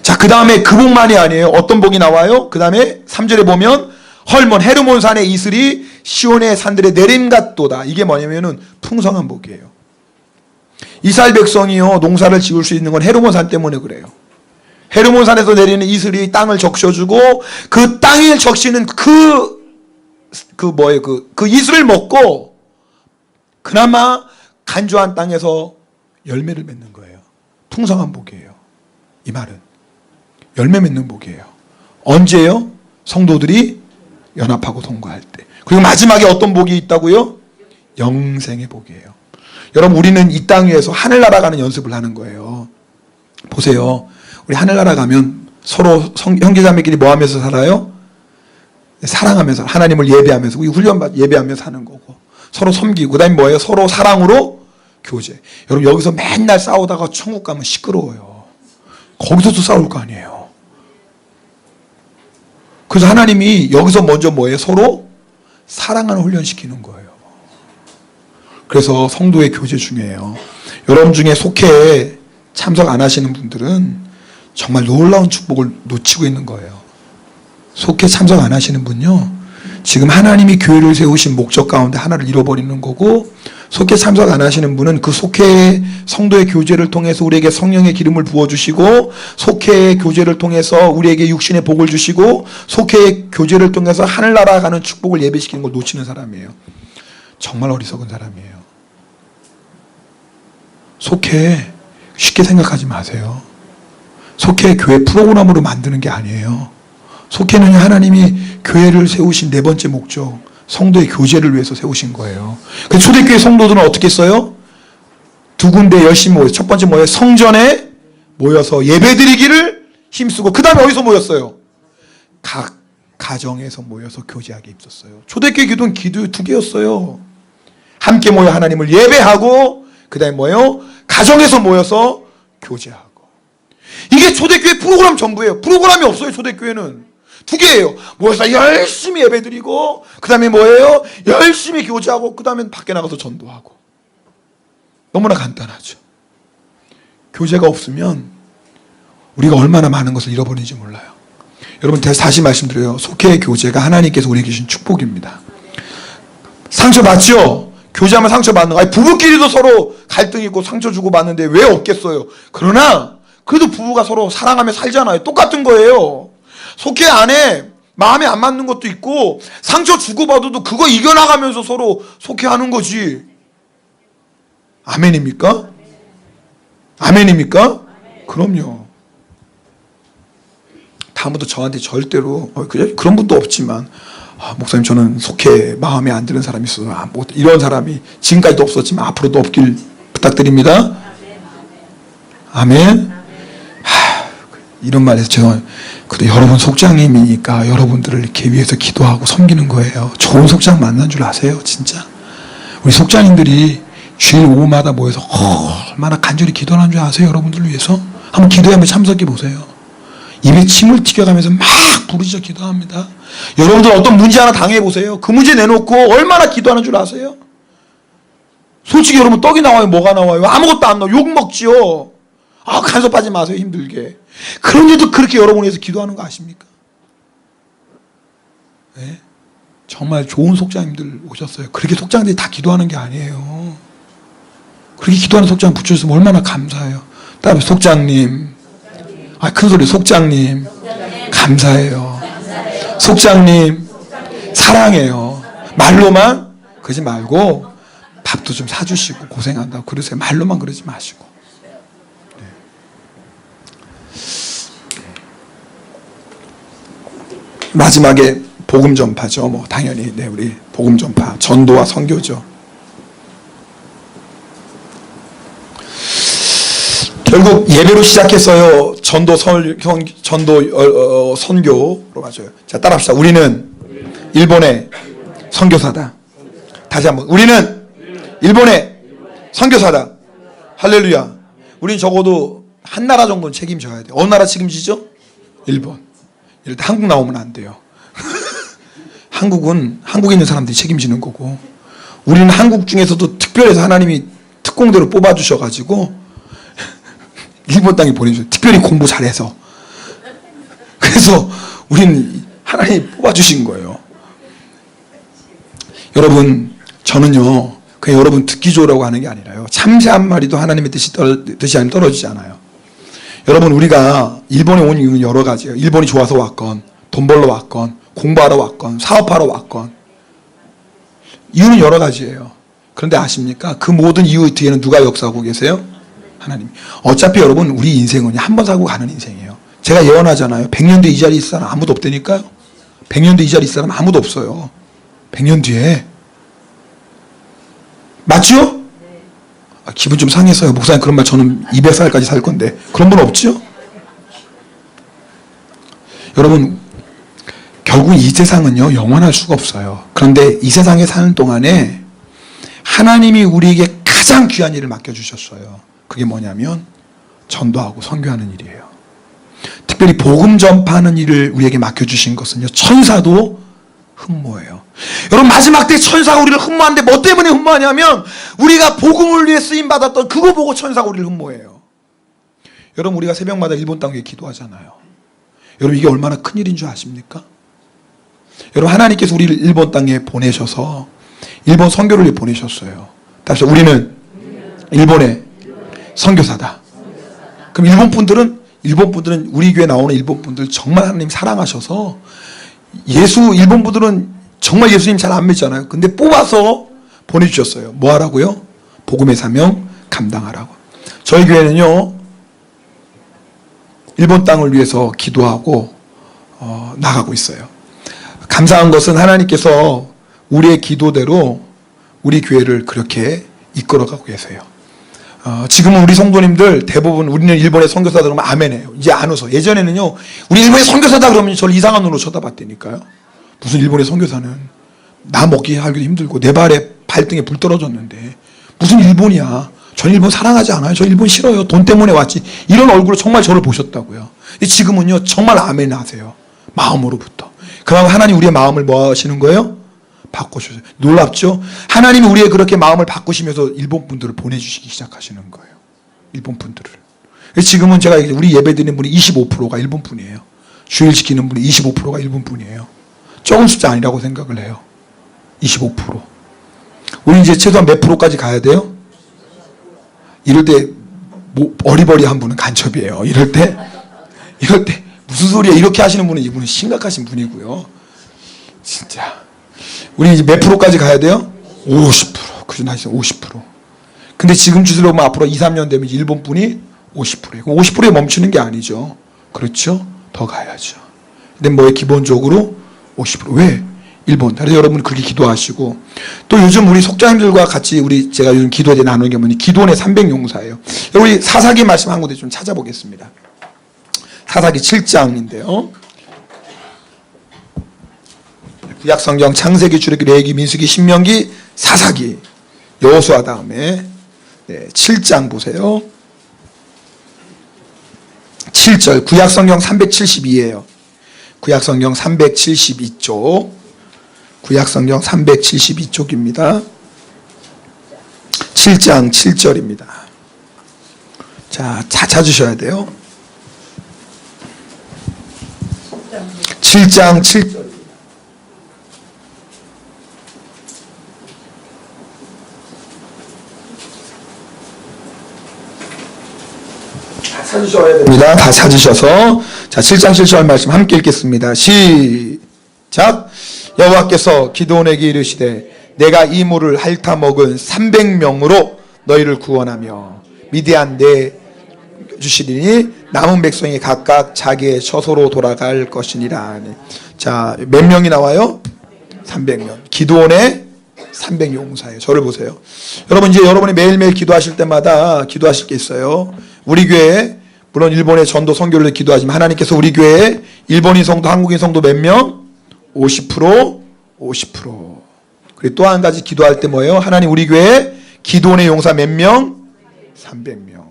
자, 그 다음에 그 복만이 아니에요. 어떤 복이 나와요? 그 다음에 3절에 보면 헐몬 헤르몬 산의 이슬이 시온의 산들의 내림 같도다. 이게 뭐냐면은 풍성한 복이에요. 이스라엘 백성이요, 농사를 지을 수 있는 건 헤르몬 산 때문에 그래요. 헤르몬 산에서 내리는 이슬이 땅을 적셔주고 그 땅에 적시는 그 이슬을 먹고 그나마 간조한 땅에서 열매를 맺는 거예요. 풍성한 복이에요. 이 말은 열매 맺는 복이에요. 언제요? 성도들이 연합하고 통과할 때. 그리고 마지막에 어떤 복이 있다고요? 영생의 복이에요. 여러분, 우리는 이 땅 위에서 하늘나라 가는 연습을 하는 거예요. 보세요. 우리 하늘나라 가면 서로 형제자매끼리 뭐 하면서 살아요? 사랑하면서, 하나님을 예배하면서, 우리 훈련받 예배하면서 사는 거고, 서로 섬기고, 그 다음에 뭐예요? 서로 사랑으로 교제. 여러분, 여기서 맨날 싸우다가 천국 가면 시끄러워요. 거기서도 싸울 거 아니에요. 그래서 하나님이 여기서 먼저 뭐예요? 서로 사랑하는 훈련시키는 거예요. 그래서 성도의 교제 중에요. 여러분 중에 속회에 참석 안 하시는 분들은 정말 놀라운 축복을 놓치고 있는 거예요. 속회 참석 안 하시는 분요, 지금 하나님이 교회를 세우신 목적 가운데 하나를 잃어버리는 거고, 속회 참석 안 하시는 분은 그 속회의 성도의 교제를 통해서 우리에게 성령의 기름을 부어주시고, 속회의 교제를 통해서 우리에게 육신의 복을 주시고, 속회의 교제를 통해서 하늘나라 가는 축복을 예배시키는 걸 놓치는 사람이에요. 정말 어리석은 사람이에요. 속회 쉽게 생각하지 마세요. 속회 교회 프로그램으로 만드는 게 아니에요. 속회는 하나님이 교회를 세우신 네 번째 목적, 성도의 교제를 위해서 세우신 거예요. 초대교회 성도들은 어떻게 했어요? 두 군데 열심히 모여서, 첫 번째 뭐예요? 성전에 모여서 예배드리기를 힘쓰고, 그 다음에 어디서 모였어요? 각 가정에서 모여서 교제하게 입었어요. 초대교회 기도는 기도 두 개였어요. 함께 모여 하나님을 예배하고, 그 다음에 뭐예요? 가정에서 모여서 교제하고. 이게 초대교회 프로그램 전부예요. 프로그램이 없어요. 초대교회는 두 개예요. 모여서 열심히 예배드리고, 그 다음에 뭐예요? 열심히 교제하고, 그 다음에 밖에 나가서 전도하고. 너무나 간단하죠. 교제가 없으면 우리가 얼마나 많은 것을 잃어버리는지 몰라요. 여러분, 다시 말씀드려요. 속회의 교제가 하나님께서 우리에게 주신 축복입니다. 상처받죠? 교제하면 상처받는 거. 아니, 부부끼리도 서로 갈등 있고 상처 주고 받는데 왜 없겠어요? 그러나 그래도 부부가 서로 사랑하며 살잖아요. 똑같은 거예요. 속회 안에 마음에 안 맞는 것도 있고, 상처 주고받아도 그거 이겨나가면서 서로 속회하는 거지. 아멘입니까? 아멘입니까? 그럼요. 다음부터 저한테 절대로 그런 분도 없지만, 목사님, 저는 속회 마음에 안 드는 사람이 있어서 이런 사람이 지금까지도 없었지만 앞으로도 없길 부탁드립니다. 아멘. 이런 말해서 제가 그래도 여러분 속장님이니까 여러분들을 이렇게 위해서 기도하고 섬기는 거예요. 좋은 속장 만난 줄 아세요? 진짜 우리 속장님들이 주일 오후마다 모여서 얼마나 간절히 기도하는 줄 아세요? 여러분들을 위해서 한번 기도에 한번 참석해 보세요. 입에 침을 튀겨가면서 막 부르짖어 기도합니다. 여러분들 어떤 문제 하나 당해보세요. 그 문제 내놓고 얼마나 기도하는 줄 아세요? 솔직히 여러분, 떡이 나와요? 뭐가 나와요? 아무것도 안 나와요. 욕 먹지요. 간섭하지 마세요. 힘들게. 그런데도 그렇게 여러분을 위해서 기도하는 거 아십니까? 네? 정말 좋은 속장님들 오셨어요. 그렇게 속장들이 다 기도하는 게 아니에요. 그렇게 기도하는 속장 붙여주시면 얼마나 감사해요. 다음에 속장님, 큰 소리, 속장님 감사해요. 속장님 사랑해요. 말로만 그러지 말고 밥도 좀 사주시고 고생한다고 그러세요. 말로만 그러지 마시고. 네. 마지막에 복음 전파죠. 뭐 당연히 우리 복음 전파, 전도와 선교죠. 결국 예배로 시작했어요. 전도 선교로 맞아요. 자, 따라합시다. 우리는 일본의 선교사다. 다시 한번. 우리는 일본의 선교사다. 할렐루야. 우린 적어도 한 나라 정도는 책임져야 돼요. 어느 나라 책임지죠? 일본. 이럴 때 한국 나오면 안 돼요. 한국은 한국에 있는 사람들이 책임지는 거고, 우리는 한국 중에서도 특별해서 하나님이 특공대로 뽑아주셔가지고 일본 땅에 보내주세요. 특별히 공부 잘해서. 그래서 우리는 하나님이 뽑아주신 거예요. 여러분, 저는요, 그냥 여러분 듣기 좋으라고 하는 게 아니라요, 참새 한 마리도 하나님의 뜻이 아니면 떨어지지 않아요. 여러분, 우리가 일본에 온 이유는 여러 가지예요. 일본이 좋아서 왔건, 돈 벌러 왔건, 공부하러 왔건, 사업하러 왔건, 이유는 여러 가지예요. 그런데 아십니까? 그 모든 이유 뒤에는 누가 역사하고 계세요? 하나님. 어차피 여러분 우리 인생은 한 번 살고 가는 인생이에요. 제가 예언하잖아요. 100년 뒤에 이 자리에 있을 사람 아무도 없다니까요. 100년 뒤에 이 자리에 있을 사람 아무도 없어요. 100년 뒤에. 맞죠? 기분 좀 상했어요. 목사님 그런 말 저는 200살까지 살 건데. 그런 분 없죠? 여러분 결국 이 세상은요 영원할 수가 없어요. 그런데 이 세상에 사는 동안에 하나님이 우리에게 가장 귀한 일을 맡겨주셨어요. 그게 뭐냐면 전도하고 선교하는 일이에요. 특별히 복음 전파하는 일을 우리에게 맡겨주신 것은요 천사도 흠모해요. 여러분 마지막 때 천사가 우리를 흠모하는데 뭐 때문에 흠모하냐면 우리가 복음을 위해 쓰임받았던 그거 보고 천사가 우리를 흠모해요. 여러분 우리가 새벽마다 일본 땅에 기도하잖아요. 여러분 이게 얼마나 큰일인 줄 아십니까? 여러분 하나님께서 우리를 일본 땅에 보내셔서 일본 선교를 보내셨어요. 다시 우리는 일본의 선교사다. 그럼 일본 분들은 우리 교회 나오는 일본 분들 정말 하나님 사랑하셔서 일본 분들은 정말 예수님 잘 안 믿잖아요. 근데 뽑아서 보내주셨어요. 뭐 하라고요? 복음의 사명 감당하라고. 저희 교회는요 일본 땅을 위해서 기도하고 나가고 있어요. 감사한 것은 하나님께서 우리의 기도대로 우리 교회를 그렇게 이끌어가고 계세요. 지금은 우리 성도님들 대부분 우리는 일본의 선교사다 그러면 아멘해요. 이제 안 웃어. 예전에는요 우리 일본의 선교사다 그러면 저를 이상한 눈으로 쳐다봤다니까요. 무슨 일본의 선교사는 나 먹기 살기도 힘들고 내 발등에 불 떨어졌는데 무슨 일본이야. 전 일본 사랑하지 않아요. 저 일본 싫어요. 돈 때문에 왔지. 이런 얼굴로 정말 저를 보셨다고요. 지금은요 정말 아멘 하세요. 마음으로부터. 그럼 하나님 우리의 마음을 뭐 하시는 거예요? 바꿔주세요. 놀랍죠? 하나님이 우리의 그렇게 마음을 바꾸시면서 일본 분들을 보내주시기 시작하시는 거예요. 일본 분들을. 지금은 제가 우리 예배 드리는 분이 25%가 일본 분이에요. 주일 지키는 분이 25%가 일본 분이에요. 적은 숫자 아니라고 생각을 해요. 25%. 우리 이제 최소한 몇 프로까지 가야 돼요? 이럴 때 어리버리한 분은 간첩이에요. 이럴 때 무슨 소리야 이렇게 하시는 분은 이분은 심각하신 분이고요. 진짜 우리 이제 몇 프로까지 가야 돼요? 50%. 그죠? 나 50%. 근데 지금 주제로 보면 앞으로 2, 3년 되면 일본 분이 50%예요. 50%에 멈추는 게 아니죠. 그렇죠? 더 가야죠. 근데 뭐 기본적으로 50%. 왜? 일본. 그래서 여러분 그렇게 기도하시고 또 요즘 우리 속자님들과 같이 제가 요즘 기도에 나누는 게 뭐니? 기도원의 300용사예요. 우리 사사기 말씀 한 군데 좀 찾아보겠습니다. 사사기 7장인데요. 구약성경 창세기, 출애굽기, 레위기, 민수기, 신명기, 사사기, 여호수아 다음에 7장 보세요. 7절 구약성경 372예요. 구약성경 372쪽. 구약성경 372쪽입니다. 7장 7절입니다. 자, 찾으셔야 돼요. 7장 7절. 찾으셔야 됩니다. 다 찾으셔서 자 7장 7절 말씀 함께 읽겠습니다. 시작. 여호와께서 기드온에게 이르시되 내가 이 물을 핥아 먹은 300명으로 너희를 구원하며 미디안 내 주시리니 남은 백성이 각각 자기의 처소로 돌아갈 것이니라. 자, 몇 명이 나와요? 300명. 기드온의 300용사예요. 저를 보세요. 여러분 이제 여러분이 매일매일 기도하실 때마다 기도하실 게 있어요. 우리 교회에 물론 일본의 전도 선교를 기도하지만 하나님께서 우리 교회에 일본인 성도, 한국인 성도 몇 명? 50%, 50%. 그리고 또 한 가지 기도할 때 뭐예요? 하나님 우리 교회에 기도원의 용사 몇 명? 300명.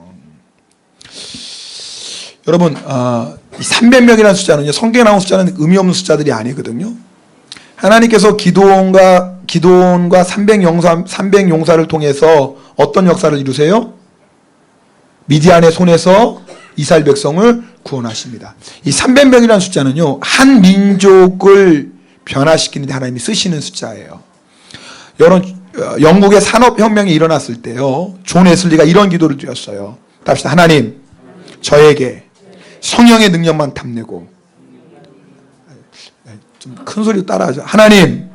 여러분, 300명이라는 숫자는요, 성경에 나온 숫자는 의미 없는 숫자들이 아니거든요. 하나님께서 기도원과 300용사를 통해서 어떤 역사를 이루세요? 미디안의 손에서 이스라엘 백성을 구원하십니다. 이 300명이라는 숫자는요, 한 민족을 변화시키는 데 하나님이 쓰시는 숫자예요. 여러분, 영국의 산업혁명이 일어났을 때요, 존 웨슬리가 이런 기도를 드렸어요. 답시다. 하나님, 저에게 성령의 능력만 탐내고, 좀 큰 소리로 따라하죠. 하나님,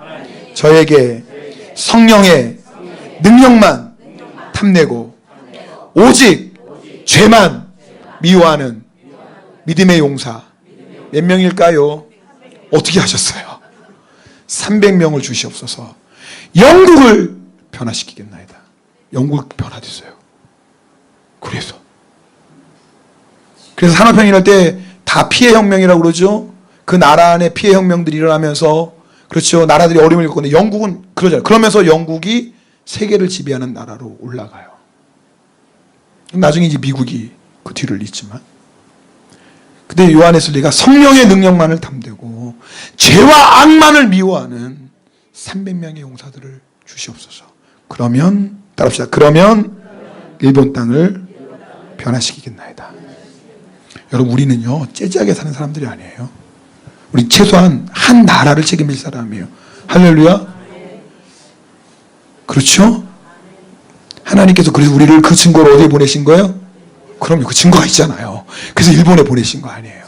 저에게 성령의 능력만 탐내고, 오직 죄만 미워하는 믿음의 용사. 몇 명일까요? 어떻게 하셨어요? 300명을 주시옵소서. 영국을 변화시키겠나이다. 영국 변화됐어요. 그래서 산업혁명할 때 다 피해 혁명이라고 그러죠. 그 나라 안에 피해 혁명들이 일어나면서, 그렇죠, 나라들이 어려움을 겪는데 영국은 그러잖아요. 그러면서 영국이 세계를 지배하는 나라로 올라가요. 나중에 이제 미국이 그 뒤를 잇지만, 근데 요한의 리가 성령의 능력만을 담대고 죄와 악만을 미워하는 300명의 용사들을 주시옵소서. 그러면 따라합시다. 그러면 일본 땅을 변화시키겠나이다. 여러분, 우리는요 째지하게 사는 사람들이 아니에요. 우리 최소한 한 나라를 책임질 사람이에요. 할렐루야. 그렇죠? 하나님께서 그래서 우리를 그 증거로 어디에 보내신 거예요? 그럼요, 그 증거가 있잖아요. 그래서 일본에 보내신 거 아니에요.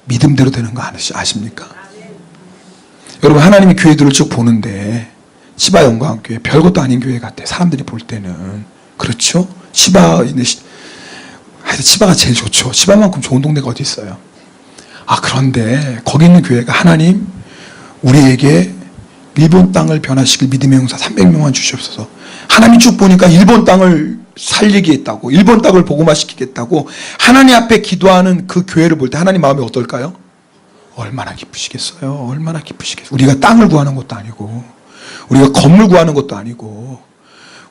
믿음대로 되는 거 아십니까? 여러분, 하나님이 교회들을 쭉 보는데 치바 영광교회 별것도 아닌 교회 같아. 사람들이 볼 때는. 그렇죠? 치바가 제일 좋죠. 치바만큼 좋은 동네가 어디 있어요? 그런데 거기 있는 교회가 하나님 우리에게 일본 땅을 변화시킬 믿음의 용사 300명만 주시옵소서. 하나님이 쭉 보니까 일본 땅을 살리겠다고, 일본 땅을 복음화시키겠다고 하나님 앞에 기도하는 그 교회를 볼 때 하나님 마음이 어떨까요? 얼마나 기쁘시겠어요? 얼마나 기쁘시겠어요? 우리가 땅을 구하는 것도 아니고, 우리가 건물 구하는 것도 아니고,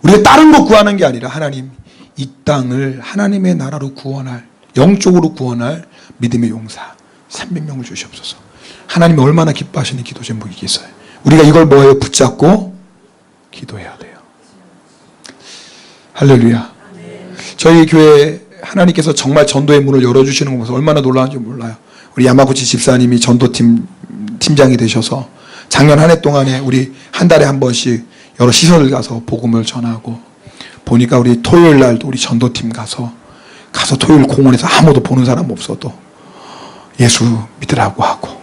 우리가 다른 거 구하는 게 아니라 하나님, 이 땅을 하나님의 나라로 구원할, 영적으로 구원할 믿음의 용사 300명을 주시옵소서. 하나님이 얼마나 기뻐하시는 기도 제목이겠어요? 우리가 이걸 뭐예요? 붙잡고 기도해야 돼요. 할렐루야. 저희 교회 하나님께서 정말 전도의 문을 열어주시는 거 보면서 얼마나 놀라운지 몰라요. 우리 야마구치 집사님이 전도팀 팀장이 되셔서 작년 한 해 동안에 우리 한 달에 한 번씩 여러 시설을 가서 복음을 전하고, 보니까 우리 토요일 날도 우리 전도팀 가서 토요일 공원에서 아무도 보는 사람 없어도 예수 믿으라고 하고.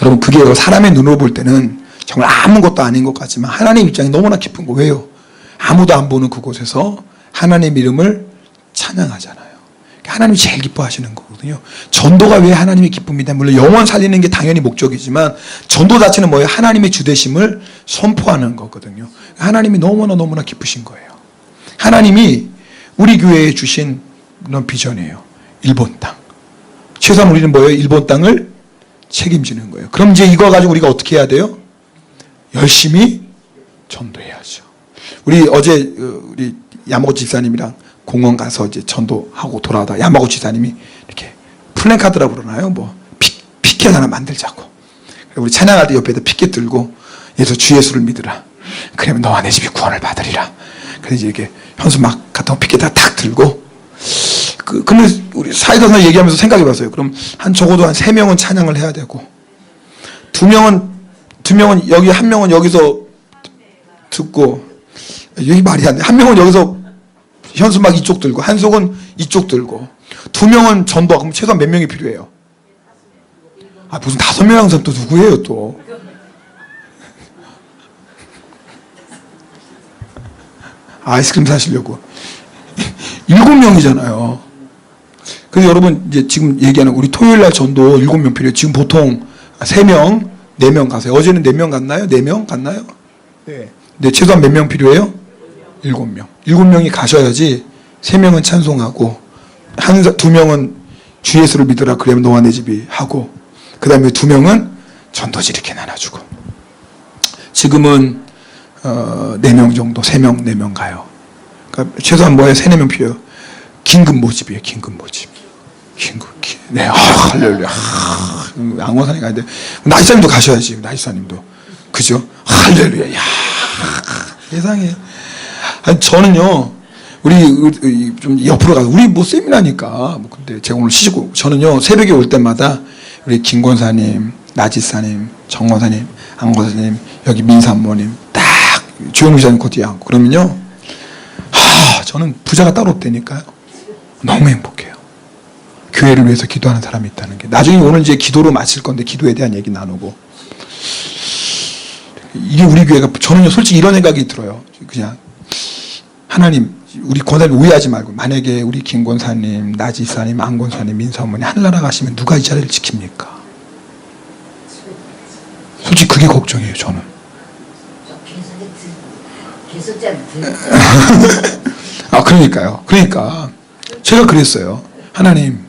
여러분, 그게 사람의 눈으로 볼 때는 정말 아무것도 아닌 것 같지만 하나님 입장이 너무나 깊은 거. 왜요? 아무도 안 보는 그곳에서 하나님 이름을 찬양하잖아요. 하나님이 제일 기뻐하시는 거거든요. 전도가 왜 하나님의 기쁨이다? 물론 영혼 살리는 게 당연히 목적이지만 전도 자체는 뭐예요? 하나님의 주되심을 선포하는 거거든요. 하나님이 너무나 기쁘신 거예요. 하나님이 우리 교회에 주신 그런 비전이에요. 일본 땅. 최소한 우리는 뭐예요? 일본 땅을 책임지는 거예요. 그럼 이제 이거 가지고 우리가 어떻게 해야 돼요? 열심히 전도해야죠. 우리 어제 우리 야마구치 집사님이랑 공원 가서 이제 전도하고 돌아오다 야마구치 집사님이 이렇게 플랜카드라고 그러나요? 뭐 피켓 하나 만들자고. 우리 찬양할 때 옆에다 피켓 들고 주 예수를 믿으라. 그러면 너와 내 집이 구원을 받으리라. 그래서 이렇게 현수막 같은 거 피켓 딱 들고. 근데 우리 사이다서 얘기하면서 생각해봤어요. 그럼 적어도 한 3명은 찬양을 해야 되고, 2명은 여기, 1명은 여기서 듣고, 여기 말이 안 돼. 1명은 여기서 현수막 이쪽 들고, 한속은 이쪽 들고, 2명은 전도하고. 그럼 최소한 몇 명이 필요해요? 무슨 5명 항상 또 누구예요 또? 아이스크림 사시려고. 7명이잖아요. 그래서 여러분, 이제 지금 얘기하는 우리 토요일 날 전도 7명 필요해요. 지금 보통 3명, 4명 가세요. 어제는 4명 갔나요? 4명 갔나요? 네. 근데 최소한 몇 명 필요해요? 7명. 7명이 가셔야지 3명은 찬송하고, 2명은 주 예수를 믿으라. 그러면 너와 내 집이 하고, 그 다음에 2명은 전도지 이렇게 나눠주고. 지금은 4명 정도, 3명, 4명 가요. 그러니까 최소한 뭐예요? 3, 4명 필요해요. 긴급 모집이에요. 긴급 모집. 네, 할렐루야. 양호산에 가야 돼. 나이사님도 가셔야지. 나이사님도. 그죠? 할렐루야. 야, 세상에. 아니, 저는요, 우리 좀 옆으로 가서, 우리 뭐 세미나니까. 근데 제가 오늘 쉬고, 저는요, 새벽에 올 때마다 우리 김권사님, 나지사님, 정권사님, 안권사님, 여기 민사모님, 딱 조영기자님 코디에 앉고. 그러면요, 저는 부자가 따로 없다니까요. 너무 행복해요. 교회를 위해서 기도하는 사람이 있다는 게. 나중에 오늘 이제 기도로 마칠 건데 기도에 대한 얘기 나누고. 이게 우리 교회가, 저는요 솔직히 이런 생각이 들어요. 그냥 하나님 우리 권사님 오해하지 말고, 만약에 우리 김 권사님, 나 집사님, 안 권사님, 민사 어머니 하늘나라 가시면 누가 이 자리를 지킵니까? 솔직히 그게 걱정이에요, 저는. 그러니까요. 그러니까 제가 그랬어요. 하나님,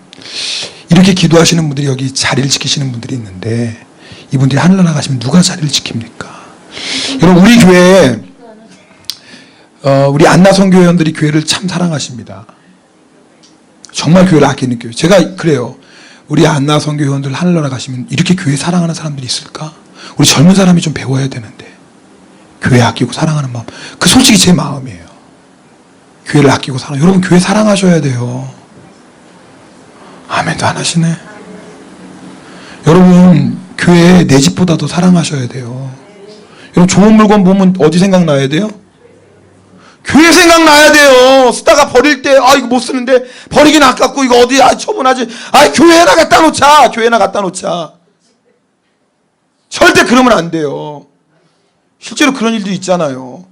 이렇게 기도하시는 분들이 여기 자리를 지키시는 분들이 있는데 이분들이 하늘나라 가시면 누가 자리를 지킵니까? 여러분, 우리 교회에 우리 안나선교회원들이 교회를 참 사랑하십니다. 정말 교회를 아끼는 교회. 제가 그래요. 우리 안나선교회원들 하늘나라 가시면 이렇게 교회 사랑하는 사람들이 있을까? 우리 젊은 사람이 좀 배워야 되는데, 교회 아끼고 사랑하는 마음. 그 솔직히 제 마음이에요. 교회를 아끼고 여러분, 교회 사랑하셔야 돼요. 아멘도 안 하시네. 여러분, 교회 내 집보다 더 사랑하셔야 돼요. 여러분, 좋은 물건 보면 어디 생각나야 돼요? 교회 생각나야 돼요. 쓰다가 버릴 때, 이거 못 쓰는데 버리긴 아깝고, 이거 어디 처분하지. 교회에나 갖다 놓자. 교회에나 갖다 놓자. 절대 그러면 안 돼요. 실제로 그런 일도 있잖아요.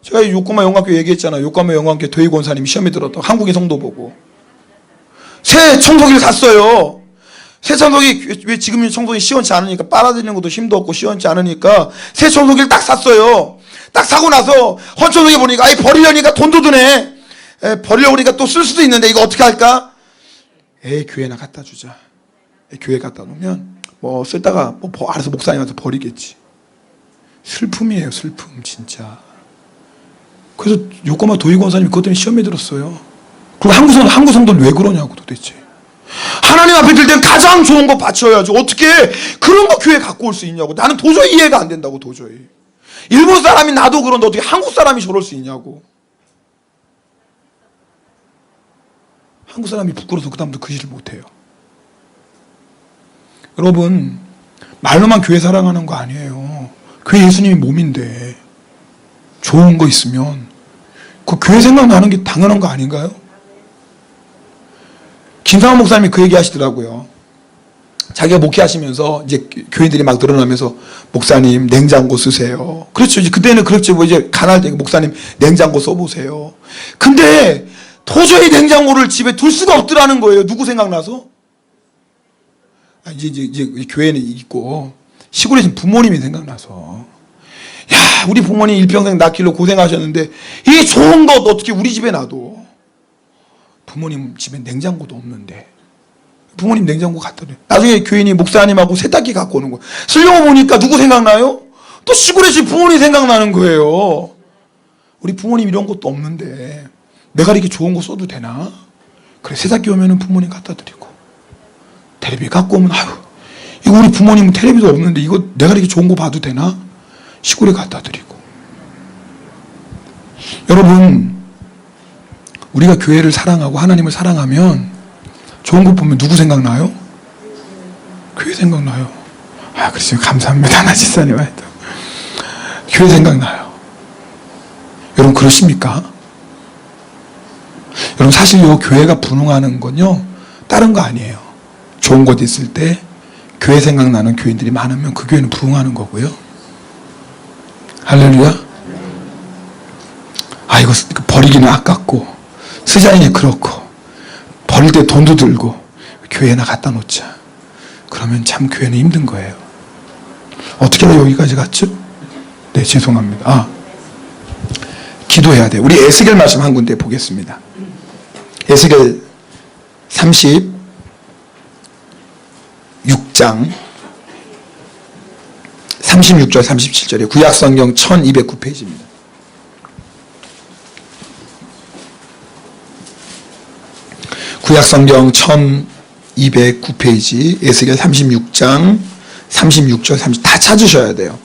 제가 요코마 영광교회 얘기했잖아요. 요코마 영광교회 도희 권사님이 시험에 들었다고 한국인 성도 보고 새 청소기를 샀어요. 새 청소기, 왜 지금 청소기 시원치 않으니까 빨아들이는 것도 힘도 없고 시원치 않으니까 새 청소기를 딱 샀어요. 딱 사고 나서 헌 청소기 보니까 버리려니까 돈도 드네. 버리려고 하니까 또 쓸 수도 있는데 이거 어떻게 할까? 교회나 갖다 주자. 교회 갖다 놓으면 뭐 쓸다가 알아서 목사님한테 버리겠지. 슬픔이에요, 슬픔, 진짜. 그래서 요코마 도희 권사님이 그것 때문에 시험에 들었어요. 그리고 한국 성도는 왜 그러냐고 도대체. 하나님 앞에 들 땐 가장 좋은 거 바쳐야지. 어떻게 그런 거 교회 갖고 올 수 있냐고. 나는 도저히 이해가 안 된다고, 도저히. 일본 사람이 나도 그런데 어떻게 한국 사람이 저럴 수 있냐고. 한국 사람이 부끄러워서 그 다음부터 그 일을 못해요. 여러분, 말로만 교회 사랑하는 거 아니에요. 교회 예수님이 몸인데 좋은 거 있으면 그 교회 생각나는 게 당연한 거 아닌가요? 김상원 목사님이 그 얘기 하시더라고요. 자기가 목회하시면서 이제 교인들이 막 늘어나면서 목사님 냉장고 쓰세요. 그렇죠. 이제 그때는 그렇지. 이제 가난할 때 목사님 냉장고 써보세요. 근데 도저히 냉장고를 집에 둘 수가 없더라는 거예요. 누구 생각나서? 이제 교회는 있고 시골에 있는 부모님이 생각나서, 야, 우리 부모님 일평생 낳기로 고생하셨는데 이 좋은 것 어떻게 우리 집에 놔둬? 부모님 집에 냉장고도 없는데 부모님 냉장고 갖다 줘. 나중에 교인이 목사님하고 세탁기 갖고 오는 거예요. 쓰려고 보니까 누구 생각나요? 또 시골에 집 부모님 생각나는 거예요. 우리 부모님 이런 것도 없는데 내가 이렇게 좋은 거 써도 되나? 그래, 세탁기 오면은 부모님 갖다 드리고, 텔레비 갖고 오면 이거 우리 부모님은 텔레비도 없는데 이거 내가 이렇게 좋은 거 봐도 되나? 시골에 갖다 드리고. 여러분, 우리가 교회를 사랑하고 하나님을 사랑하면 좋은 거 보면 누구 생각나요? 교회 생각나요. 그렇죠. 감사합니다. 나 집사님. 교회 생각나요. 여러분, 그러십니까? 여러분, 사실요, 교회가 부흥하는 건요, 다른 거 아니에요. 좋은 곳 있을 때 교회 생각나는 교인들이 많으면 그 교회는 부흥하는 거고요. 할렐루야. 이거 버리기는 아깝고 쓰자니 그렇고 버릴 때 돈도 들고 교회나 갖다 놓자. 그러면 참 교회는 힘든 거예요. 어떻게 하다 여기까지 갔죠? 네, 죄송합니다. 기도해야 돼요. 우리 에스겔 말씀 한 군데 보겠습니다. 에스겔 36장 36절 37절에 구약성경 1209페이지입니다. 구약성경 1209페이지 에스겔 36장 36절 30 다 찾으셔야 돼요.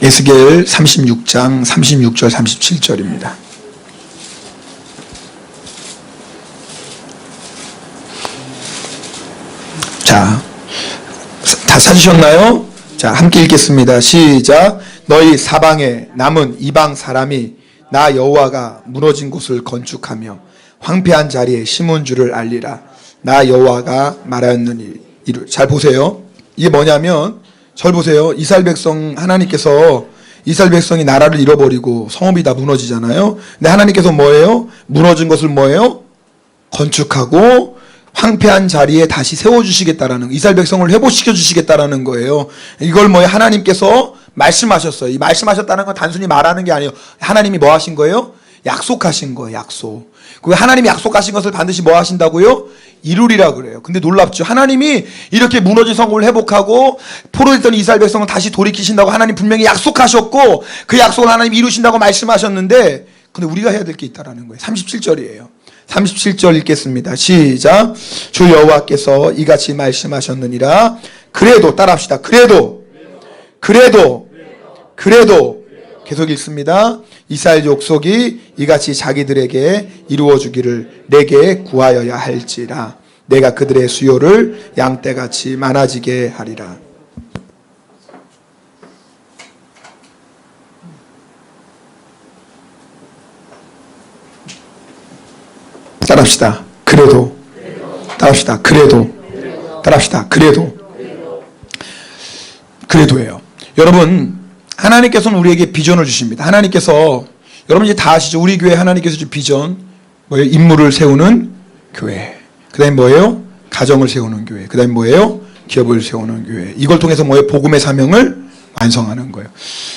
에스겔 36장 36절 37절입니다. 자, 다 찾으셨나요? 자, 함께 읽겠습니다. 시작. 너희 사방에 남은 이방 사람이 나 여호와가 무너진 곳을 건축하며 황폐한 자리에 심은 줄을 알리라. 나 여호와가 말하였느니 이를. 잘 보세요. 이게 뭐냐면, 잘 보세요. 이스라엘 백성 하나님께서 이스라엘 백성이 나라를 잃어버리고 성읍이 다 무너지잖아요. 근데 하나님께서 뭐예요? 무너진 것을 뭐예요? 건축하고 황폐한 자리에 다시 세워주시겠다라는, 이스라엘 백성을 회복시켜 주시겠다라는 거예요. 이걸 뭐예요? 하나님께서 말씀하셨어요. 이 말씀하셨다는 건 단순히 말하는 게 아니에요. 하나님이 뭐 하신 거예요? 약속하신 거예요. 약속. 그 하나님이 약속하신 것을 반드시 뭐 하신다고요? 이루리라 그래요. 근데 놀랍죠. 하나님이 이렇게 무너진 성읍을 회복하고 포로됐던 이스라엘 백성을 다시 돌이키신다고 하나님 분명히 약속하셨고, 그 약속을 하나님이 이루신다고 말씀하셨는데, 근데 우리가 해야 될 게 있다라는 거예요. 37절이에요. 37절 읽겠습니다. 시작. 주 여호와께서 이같이 말씀하셨느니라. 그래도, 따라합시다. 그래도 계속 읽습니다. 이스라엘 족속이 이같이 자기들에게 이루어주기를 내게 구하여야 할지라. 내가 그들의 수요를 양떼같이 많아지게 하리라. 따라합시다. 그래도. 따라합시다. 그래도. 따라합시다. 그래도예요. 여러분, 하나님께서는 우리에게 비전을 주십니다. 하나님께서, 여러분 이제 다 아시죠? 우리 교회 하나님께서 준 비전, 뭐예요? 인물을 세우는 교회. 그 다음에 뭐예요? 가정을 세우는 교회. 그 다음에 뭐예요? 기업을 세우는 교회. 이걸 통해서 뭐예요? 복음의 사명을 완성하는 거예요.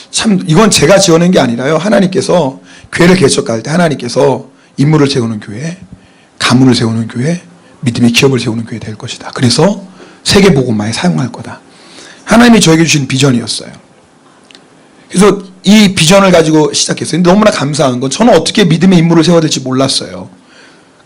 참, 이건 제가 지어낸 게 아니라요. 하나님께서 교회를 개척할 때 하나님께서 인물을 세우는 교회, 가문을 세우는 교회, 믿음의 기업을 세우는 교회 될 것이다. 그래서 세계 복음화에 사용할 거다. 하나님이 저에게 주신 비전이었어요. 그래서 이 비전을 가지고 시작했어요. 근데 너무나 감사한 건 저는 어떻게 믿음의 인물을 세워야 될지 몰랐어요.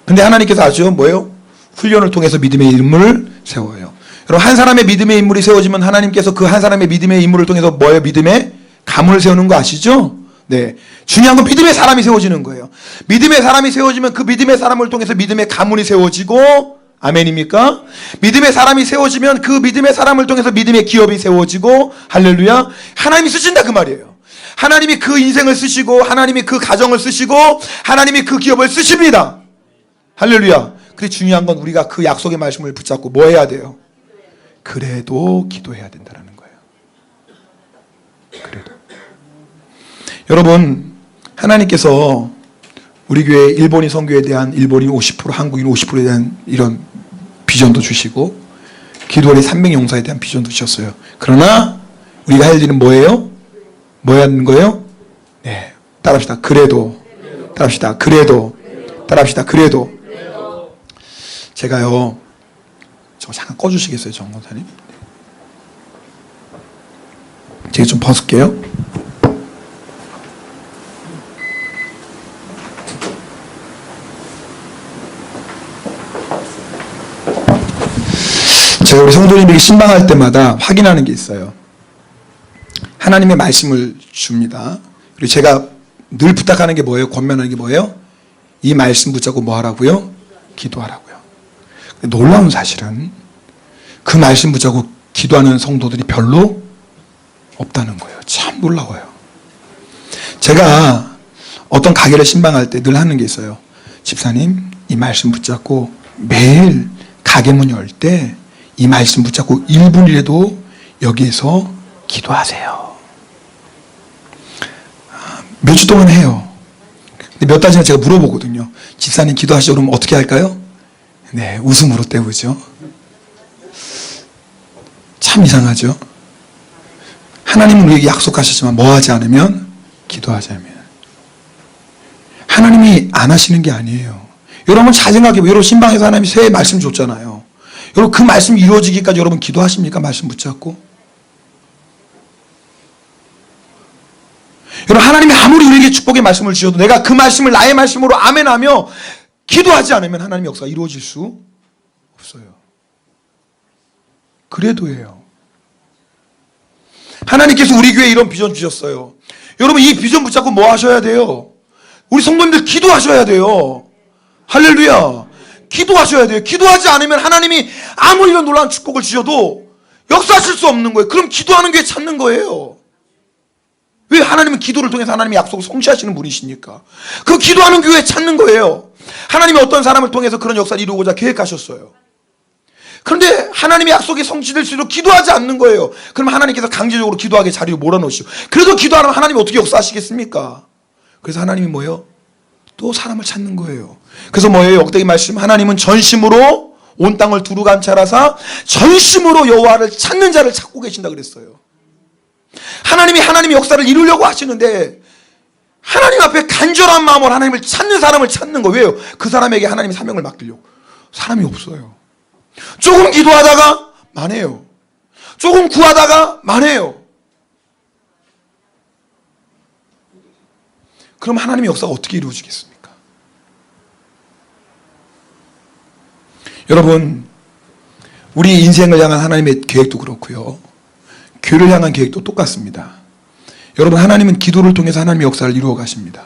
근데 하나님께서 아주 뭐예요? 훈련을 통해서 믿음의 인물을 세워요. 여러분, 한 사람의 믿음의 인물이 세워지면 하나님께서 그 한 사람의 믿음의 인물을 통해서 뭐예요? 믿음의 가문을 세우는 거 아시죠? 네. 중요한 건 믿음의 사람이 세워지는 거예요. 믿음의 사람이 세워지면 그 믿음의 사람을 통해서 믿음의 가문이 세워지고, 아멘입니까? 믿음의 사람이 세워지면 그 믿음의 사람을 통해서 믿음의 기업이 세워지고, 할렐루야. 하나님이 쓰신다 그 말이에요. 하나님이 그 인생을 쓰시고, 하나님이 그 가정을 쓰시고, 하나님이 그 기업을 쓰십니다. 할렐루야. 근데 중요한 건 우리가 그 약속의 말씀을 붙잡고 뭐 해야 돼요? 그래도 기도해야 된다는 거예요. 그래도. 여러분, 하나님께서 우리 교회 일본인 선교에 대한 일본인 50%, 한국인 50%에 대한 이런 비전도 주시고, 기도원의 300용사에 대한 비전도 주셨어요. 그러나 우리가 할 일은 뭐예요? 뭐 해야 하는 거예요? 네, 따라합시다. 그래도. 따라합시다. 그래도. 따라합시다. 그래도. 제가요, 저거 잠깐 꺼주시겠어요, 정 권사님? 제가 좀 벗을게요. 제가 우리 성도님에게 신방할 때마다 확인하는 게 있어요. 하나님의 말씀을 줍니다. 그리고 제가 늘 부탁하는 게 뭐예요? 권면하는 게 뭐예요? 이 말씀 붙잡고 뭐 하라고요? 기도하라고요. 놀라운 사실은 그 말씀 붙잡고 기도하는 성도들이 별로 없다는 거예요. 참 놀라워요. 제가 어떤 가게를 신방할 때 늘 하는 게 있어요. 집사님, 이 말씀 붙잡고 매일 가게 문 열 때 이 말씀 붙잡고 1분이라도 여기에서 기도하세요. 몇 주 동안 해요. 근데 몇 달 전에 제가 물어보거든요. 집사님 기도하시죠? 그러면 어떻게 할까요? 네, 웃음으로 때우죠. 참 이상하죠. 하나님은 우리에게 약속하셨지만 뭐 하지 않으면? 기도하자면. 하나님이 안 하시는 게 아니에요. 여러분 잘 생각해보세요. 여러분 신방에서 하나님이 새 말씀 줬잖아요. 여러분 그 말씀이 이루어지기까지 여러분 기도하십니까? 말씀 붙잡고. 여러분 하나님이 아무리 우리에게 축복의 말씀을 주셔도 내가 그 말씀을 나의 말씀으로 아멘하며 기도하지 않으면 하나님의 역사가 이루어질 수 없어요. 그래도예요. 하나님께서 우리 교회에 이런 비전 주셨어요. 여러분 이 비전 붙잡고 뭐 하셔야 돼요? 우리 성도님들 기도하셔야 돼요. 할렐루야. 기도하셔야 돼요. 기도하지 않으면 하나님이 아무리 이런 놀라운 축복을 주셔도 역사하실 수 없는 거예요. 그럼 기도하는 교회 찾는 거예요. 왜? 하나님은 기도를 통해서 하나님의 약속을 성취하시는 분이시니까. 그 기도하는 교회 찾는 거예요. 하나님이 어떤 사람을 통해서 그런 역사를 이루고자 계획하셨어요. 그런데 하나님의 약속이 성취될수록 기도하지 않는 거예요. 그럼 하나님께서 강제적으로 기도하게 자리로 몰아넣으시죠. 그래도 기도 안 하면 하나님이 어떻게 역사하시겠습니까? 그래서 하나님이 뭐예요? 또 사람을 찾는 거예요. 그래서 뭐예요? 역대기 말씀, 하나님은 전심으로 온 땅을 두루 감찰하사 전심으로 여호와를 찾는 자를 찾고 계신다 그랬어요. 하나님이 하나님의 역사를 이루려고 하시는데 하나님 앞에 간절한 마음으로 하나님을 찾는 사람을 찾는 거예요. 왜요? 그 사람에게 하나님의 사명을 맡기려고. 사람이 없어요. 조금 기도하다가 만해요. 조금 구하다가 만해요. 그럼 하나님의 역사가 어떻게 이루어지겠습니까? 여러분, 우리 인생을 향한 하나님의 계획도 그렇고요, 교회를 향한 계획도 똑같습니다. 여러분, 하나님은 기도를 통해서 하나님의 역사를 이루어 가십니다.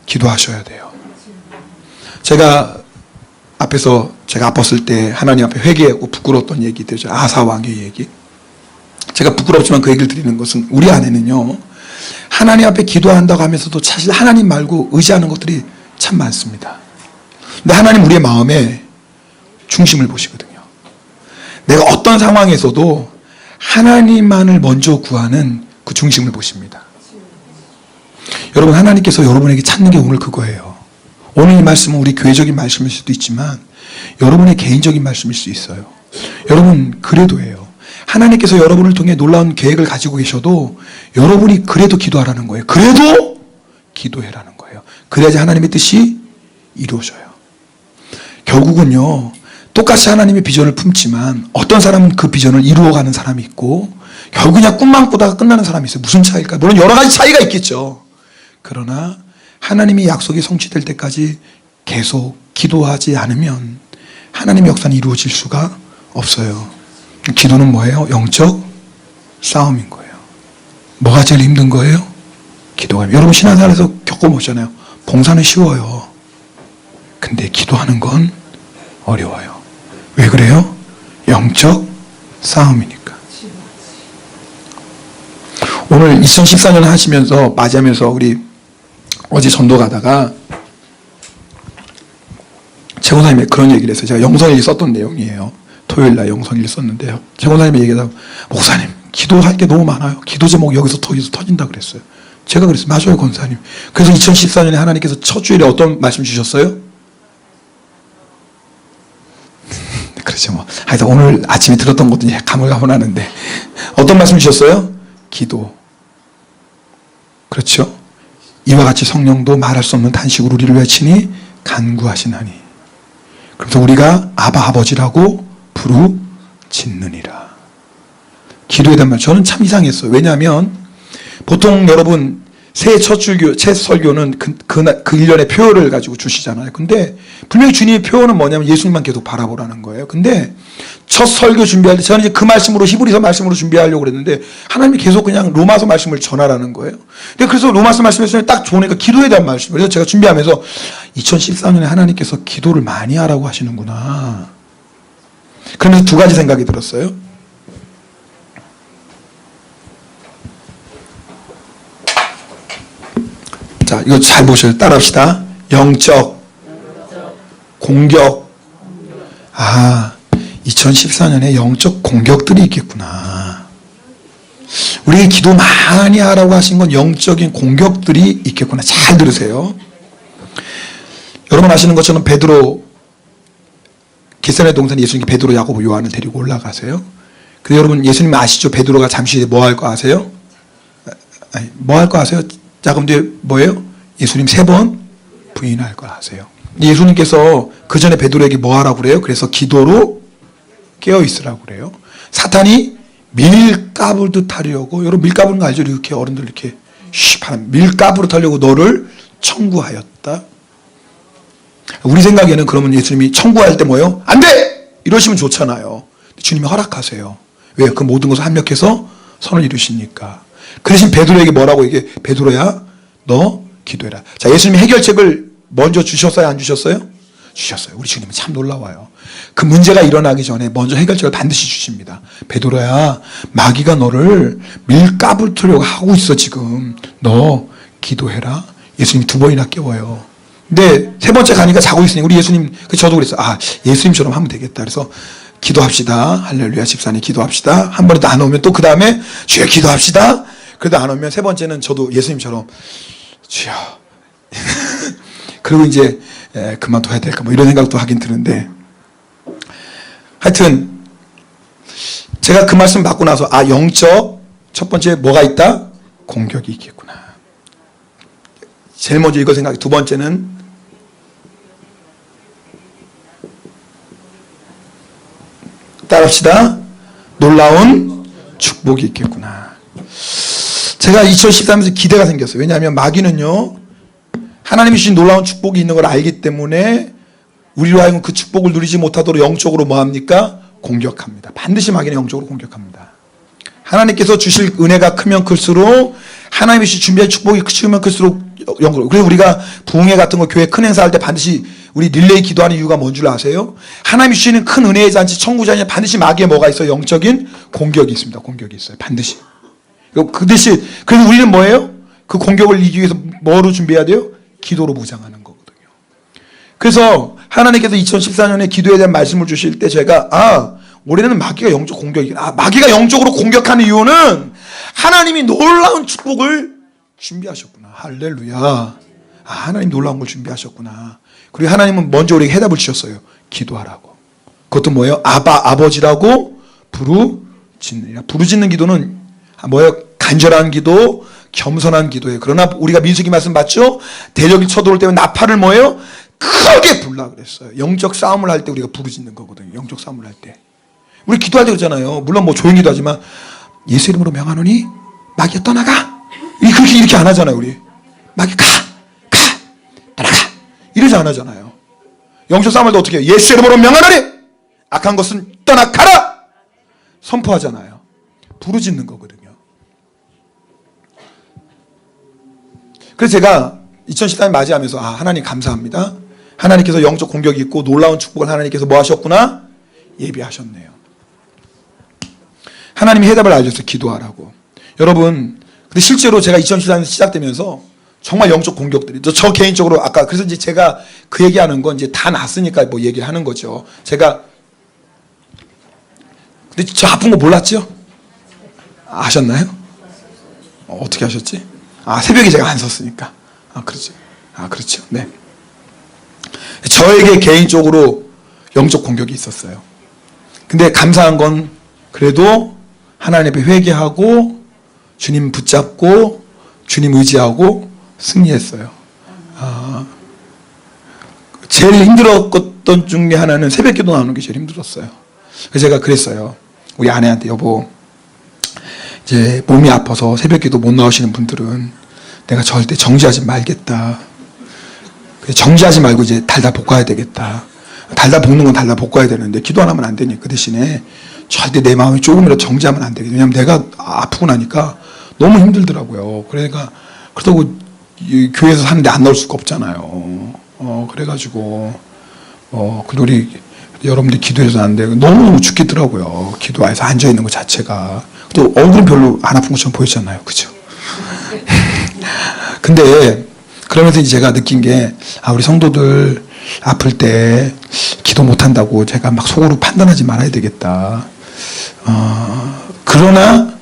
기도하셔야 돼요. 제가 앞에서 제가 아팠을 때 하나님 앞에 회개하고 부끄러웠던 얘기 되죠. 아사 왕의 얘기. 제가 부끄럽지만 그 얘기를 드리는 것은 우리 안에는요, 하나님 앞에 기도한다고 하면서도 사실 하나님 말고 의지하는 것들이 참 많습니다. 근데 하나님 우리의 마음에 중심을 보시거든요. 내가 어떤 상황에서도 하나님만을 먼저 구하는 그 중심을 보십니다. 여러분, 하나님께서 여러분에게 찾는 게 오늘 그거예요. 오늘 이 말씀은 우리 교회적인 말씀일 수도 있지만 여러분의 개인적인 말씀일 수 있어요. 여러분, 그래도예요. 하나님께서 여러분을 통해 놀라운 계획을 가지고 계셔도 여러분이 그래도 기도하라는 거예요. 그래도 기도해라는 거예요. 그래야지 하나님의 뜻이 이루어져요. 결국은요, 똑같이 하나님의 비전을 품지만 어떤 사람은 그 비전을 이루어가는 사람이 있고 결국 그냥 꿈만 꾸다가 끝나는 사람이 있어요. 무슨 차이일까요? 물론 여러 가지 차이가 있겠죠. 그러나 하나님의 약속이 성취될 때까지 계속 기도하지 않으면 하나님의 역사는 이루어질 수가 없어요. 기도는 뭐예요? 영적 싸움인 거예요. 뭐가 제일 힘든 거예요? 기도가. 여러분, 신앙생활에서 겪어보잖아요. 봉사는 쉬워요. 근데 기도하는 건 어려워요. 왜 그래요? 영적 싸움이니까. 오늘 2014년 하시면서 맞이하면서 우리 어제 전도 가다가 최고사님이 그런 얘기를 했어요. 제가 영성일기 썼던 내용이에요. 토요일날 영성일기 썼는데요. 최고사님이 얘기하다 목사님, 기도할 게 너무 많아요. 기도 제목 여기서 터진다 그랬어요. 제가 그랬어요. 맞아요, 권사님. 그래서 2014년에 하나님께서 첫 주일에 어떤 말씀 주셨어요? 그렇죠. 뭐 하여튼 오늘 아침에 들었던 것도 가물가물하는데 어떤 말씀 주셨어요? 기도. 그렇죠. 이와 같이 성령도 말할 수 없는 탄식으로 우리를 외치니 간구하시나니. 그래서 우리가 아바 아버지라고 부르짖느니라. 기도에 대한 말, 저는 참 이상했어요. 왜냐하면 보통 여러분 새해 첫 설교는 그 1년의 표어를 가지고 주시잖아요. 근데 분명히 주님의 표어는 뭐냐면 예수님만 계속 바라보라는 거예요. 근데 첫 설교 준비할 때 저는 이제 그 말씀으로 히브리서 말씀으로 준비하려고 그랬는데 하나님이 계속 그냥 로마서 말씀을 전하라는 거예요. 그래서 로마서 말씀에서 딱 좋으니까 기도에 대한 말씀. 그래서 제가 준비하면서 2014년에 하나님께서 기도를 많이 하라고 하시는구나. 그러면서 두 가지 생각이 들었어요. 자, 이거 잘 보셔요. 따라합시다. 영적 공격. 2014년에 영적 공격들이 있겠구나. 우리에게 기도 많이 하라고 하신 건 영적인 공격들이 있겠구나. 잘 들으세요. 여러분 아시는 것처럼 베드로, 겟세마네 동산 예수님께 베드로, 야고보, 요한을 데리고 올라가세요. 근데 여러분 예수님 아시죠? 베드로가 잠시 뭐 할 거 아세요? 뭐 할 거 아세요? 자, 그럼 이제 뭐예요? 예수님 3번 부인할 걸 아세요. 예수님께서 그 전에 베드로에게 뭐 하라고 그래요? 그래서 기도로 깨어있으라고 그래요. 사탄이 밀가부르듯 하려고, 여러분 밀가부르는 거 알죠? 이렇게 어른들 이렇게 밀가부르듯 하려고 너를 청구하였다. 우리 생각에는 그러면 예수님이 청구할 때 뭐예요? 안 돼! 이러시면 좋잖아요. 주님이 허락하세요. 왜? 그 모든 것을 합력해서 선을 이루시니까. 그 대신 베드로에게 뭐라고 얘기해? 베드로야, 너 기도해라. 자, 예수님이 해결책을 먼저 주셨어요? 안 주셨어요? 주셨어요. 우리 주님은 참 놀라워요. 그 문제가 일어나기 전에 먼저 해결책을 반드시 주십니다. 베드로야, 마귀가 너를 밀가부르려고 하고 있어 지금. 너 기도해라. 예수님이 2번이나 깨워요. 근데 3번째 가니까 자고 있으니 우리 예수님, 저도 그랬어요. 예수님처럼 하면 되겠다. 그래서 기도합시다. 할렐루야. 집사님 기도합시다. 한 번에도 안 오면 또 그 다음에 주여 기도합시다. 그래도 안 오면 세 번째는 저도 예수님처럼 주여. 그리고 이제 그만둬야 될까 뭐 이런 생각도 하긴 드는데, 하여튼 제가 그 말씀 받고 나서 영적 첫 번째 뭐가 있다? 공격이 있겠구나. 제일 먼저 이거 생각해. 두 번째는 따라합시다. 놀라운 축복이 있겠구나. 제가 2013년에서 기대가 생겼어요. 왜냐하면 마귀는요, 하나님이 주신 놀라운 축복이 있는 걸 알기 때문에 우리로 하여금 그 축복을 누리지 못하도록 영적으로 뭐합니까? 공격합니다. 반드시 마귀는 영적으로 공격합니다. 하나님께서 주실 은혜가 크면 클수록, 하나님이 준비한 축복이 크면 클수록 영적으로. 그래서 우리가 부흥회 같은 거 교회 큰 행사할 때 반드시 우리 릴레이 기도하는 이유가 뭔 줄 아세요? 하나님이 주시는 큰 은혜의 잔치, 천국 잔치에 반드시 마귀에 뭐가 있어요? 영적인 공격이 있습니다. 공격이 있어요. 반드시. 그 대신, 그래서 우리는 뭐예요? 그 공격을 이기기 위해서 뭐로 준비해야 돼요? 기도로 무장하는 거거든요. 그래서 하나님께서 2014년에 기도에 대한 말씀을 주실 때 제가 올해는 마귀가 영적 공격이구나. 마귀가 영적으로 공격하는 이유는 하나님이 놀라운 축복을 준비하셨구나. 할렐루야. 하나님 놀라운 걸 준비하셨구나. 그리고 하나님은 먼저 우리에게 해답을 주셨어요. 기도하라고. 그것도 뭐예요? 아버지라고 부르짖느니라. 부르짖는 기도는 뭐예요? 간절한 기도, 겸손한 기도예요. 그러나 우리가 민수기 말씀 봤죠? 대적이 쳐들어올 때면 나팔을 뭐예요? 크게 불라 그랬어요. 영적 싸움을 할 때 우리가 부르짖는 거거든요. 영적 싸움을 할 때. 우리 기도할 때 그러잖아요. 물론 뭐 조용히도 하지만 예수 이름으로 명하노니 마귀야 떠나가. 이렇게 안 하잖아요. 우리 마귀 가 떠나가 이러지 안 하잖아요. 영적 싸움을 때 어떻게 해요? 예수 이름으로 명하노니 악한 것은 떠나가라 선포하잖아요. 부르짖는 거거든요. 그래서 제가 2014년 맞이하면서 하나님 감사합니다. 하나님께서 영적 공격이 있고 놀라운 축복을 하나님께서 뭐 하셨구나? 예비하셨네요. 하나님이 해답을 알려줬어요. 기도하라고. 여러분, 근데 실제로 제가 2014년 시작되면서 정말 영적 공격들이, 저 개인적으로 아까, 그래서 이제 제가 그 얘기하는 건 이제 다 났으니까 뭐 얘기를 하는 거죠. 제가, 근데 저 아픈 거 몰랐죠? 아셨나요? 어떻게 하셨지? 새벽에 제가 안 섰으니까. 그렇죠. 그렇죠. 네. 저에게 개인적으로 영적 공격이 있었어요. 근데 감사한 건 그래도 하나님 앞에 회개하고 주님 붙잡고 주님 의지하고 승리했어요. 제일 힘들었던 중에 하나는 새벽 기도 나오는 게 제일 힘들었어요. 그래서 제가 그랬어요. 우리 아내한테, 여보, 이제 몸이 아파서 새벽 기도 못 나오시는 분들은 내가 절대 정지하지 말겠다. 정지하지 말고 이제 달달 볶아야 되겠다. 달달 볶는 건 달달 볶아야 되는데 기도 안 하면 안 되니까 그 대신에 절대 내 마음이 조금이라도 정지하면 안 되겠다. 왜냐하면 내가 아프고 나니까 너무 힘들더라고요. 그러니까 그렇다고 교회에서 사는데 안 나올 수가 없잖아요. 그래가지고 근데 우리 여러분들 기도해서 안 돼. 너무 죽겠더라고요. 기도해서 앉아 있는 것 자체가. 또 얼굴은 별로 안 아픈 것처럼 보이잖아요. 그죠? 근데 그러면서 이제 제가 느낀 게 우리 성도들 아플 때 기도 못한다고 제가 막 속으로 판단하지 말아야 되겠다. 그러나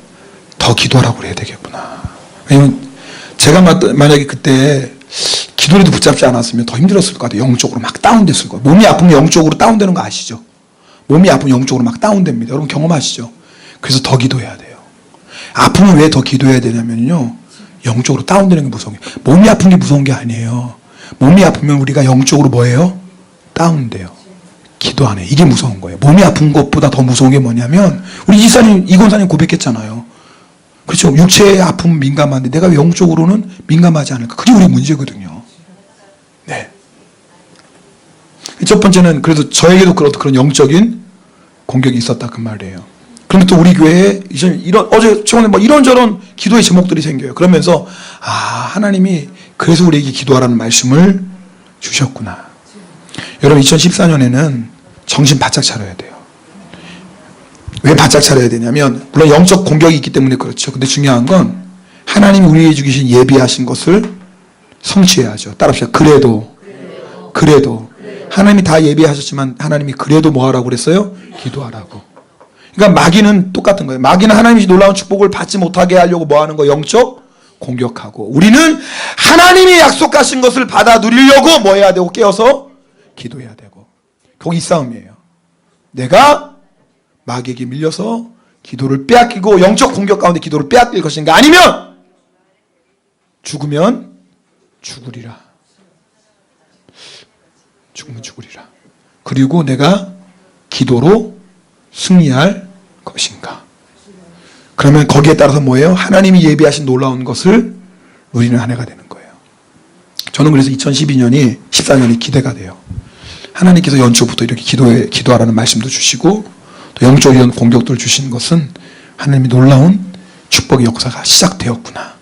더 기도하라고 그래야 되겠구나. 왜냐면 제가 만약에 그때 기도라도 붙잡지 않았으면 더 힘들었을 것 같아요. 영적으로 막 다운됐을 거예요. 몸이 아프면 영적으로 다운되는 거 아시죠? 몸이 아프면 영적으로 막 다운됩니다. 여러분 경험하시죠? 그래서 더 기도해야 돼요. 아프면 왜 더 기도해야 되냐면요, 영적으로 다운되는 게 무서운 게, 몸이 아픈 게 무서운 게 아니에요. 몸이 아프면 우리가 영적으로 뭐예요? 다운돼요. 기도 안 해. 이게 무서운 거예요. 몸이 아픈 것보다 더 무서운 게 뭐냐면, 우리 이권사님 고백했잖아요. 그렇죠? 육체의 아픔 민감한데 내가 왜 영적으로는 민감하지 않을까? 그게 우리 문제거든요. 네. 첫 번째는 그래도 저에게도 그런 영적인 공격이 있었다 그 말이에요. 그러면 또 우리 교회에 어제 최근에 뭐 이런저런 기도의 제목들이 생겨요. 그러면서 하나님이 그래서 우리에게 기도하라는 말씀을 주셨구나. 여러분 2014년에는 정신 바짝 차려야 돼요. 왜 바짝 차려야 되냐면, 물론 영적 공격이 있기 때문에 그렇죠. 근데 중요한 건 하나님이 우리에게 주신 예비하신 것을 성취해야죠. 따라합시다. 그래도 하나님이 다 예비하셨지만 하나님이 그래도 뭐 하라고 그랬어요? 기도하라고. 그러니까 마귀는 똑같은 거예요. 마귀는 하나님이 놀라운 축복을 받지 못하게 하려고 뭐 하는 거? 영적 공격하고. 우리는 하나님이 약속하신 것을 받아 누리려고 뭐 해야 되고 깨어서 기도해야 되고. 거기 이 싸움이에요. 내가 마귀에게 밀려서 기도를 빼앗기고 영적 공격 가운데 기도를 빼앗길 것인가, 아니면 죽으면 죽으리라. 죽으면 죽으리라. 그리고 내가 기도로 승리할 것인가. 그러면 거기에 따라서 뭐예요? 하나님이 예비하신 놀라운 것을 누리는 한 해가 되는 거예요. 저는 그래서 2012년이 14년이 기대가 돼요. 하나님께서 연초부터 이렇게 기도하라는 말씀도 주시고 또 영적 이런 공격들을 주시는 것은 하나님이 놀라운 축복의 역사가 시작되었구나.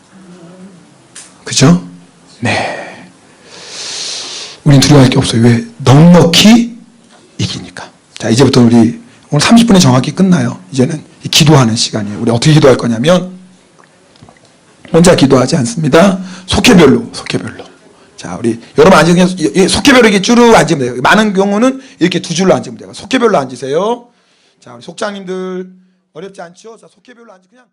그죠? 네. 우린 두려워할 게 없어요. 왜? 넉넉히 이기니까. 자, 이제부터 우리 오늘 30분에 정확히 끝나요. 이제는 기도하는 시간이에요. 우리 어떻게 기도할 거냐면 혼자 기도하지 않습니다. 속회별로. 자, 우리 여러분 앉으세요. 속회별로 이렇게 쭈르 앉으면 돼요. 많은 경우는 이렇게 두 줄로 앉으면 돼요. 속회별로 앉으세요. 자, 우리 속장님들 어렵지 않죠? 자, 속회별로 앉으 그냥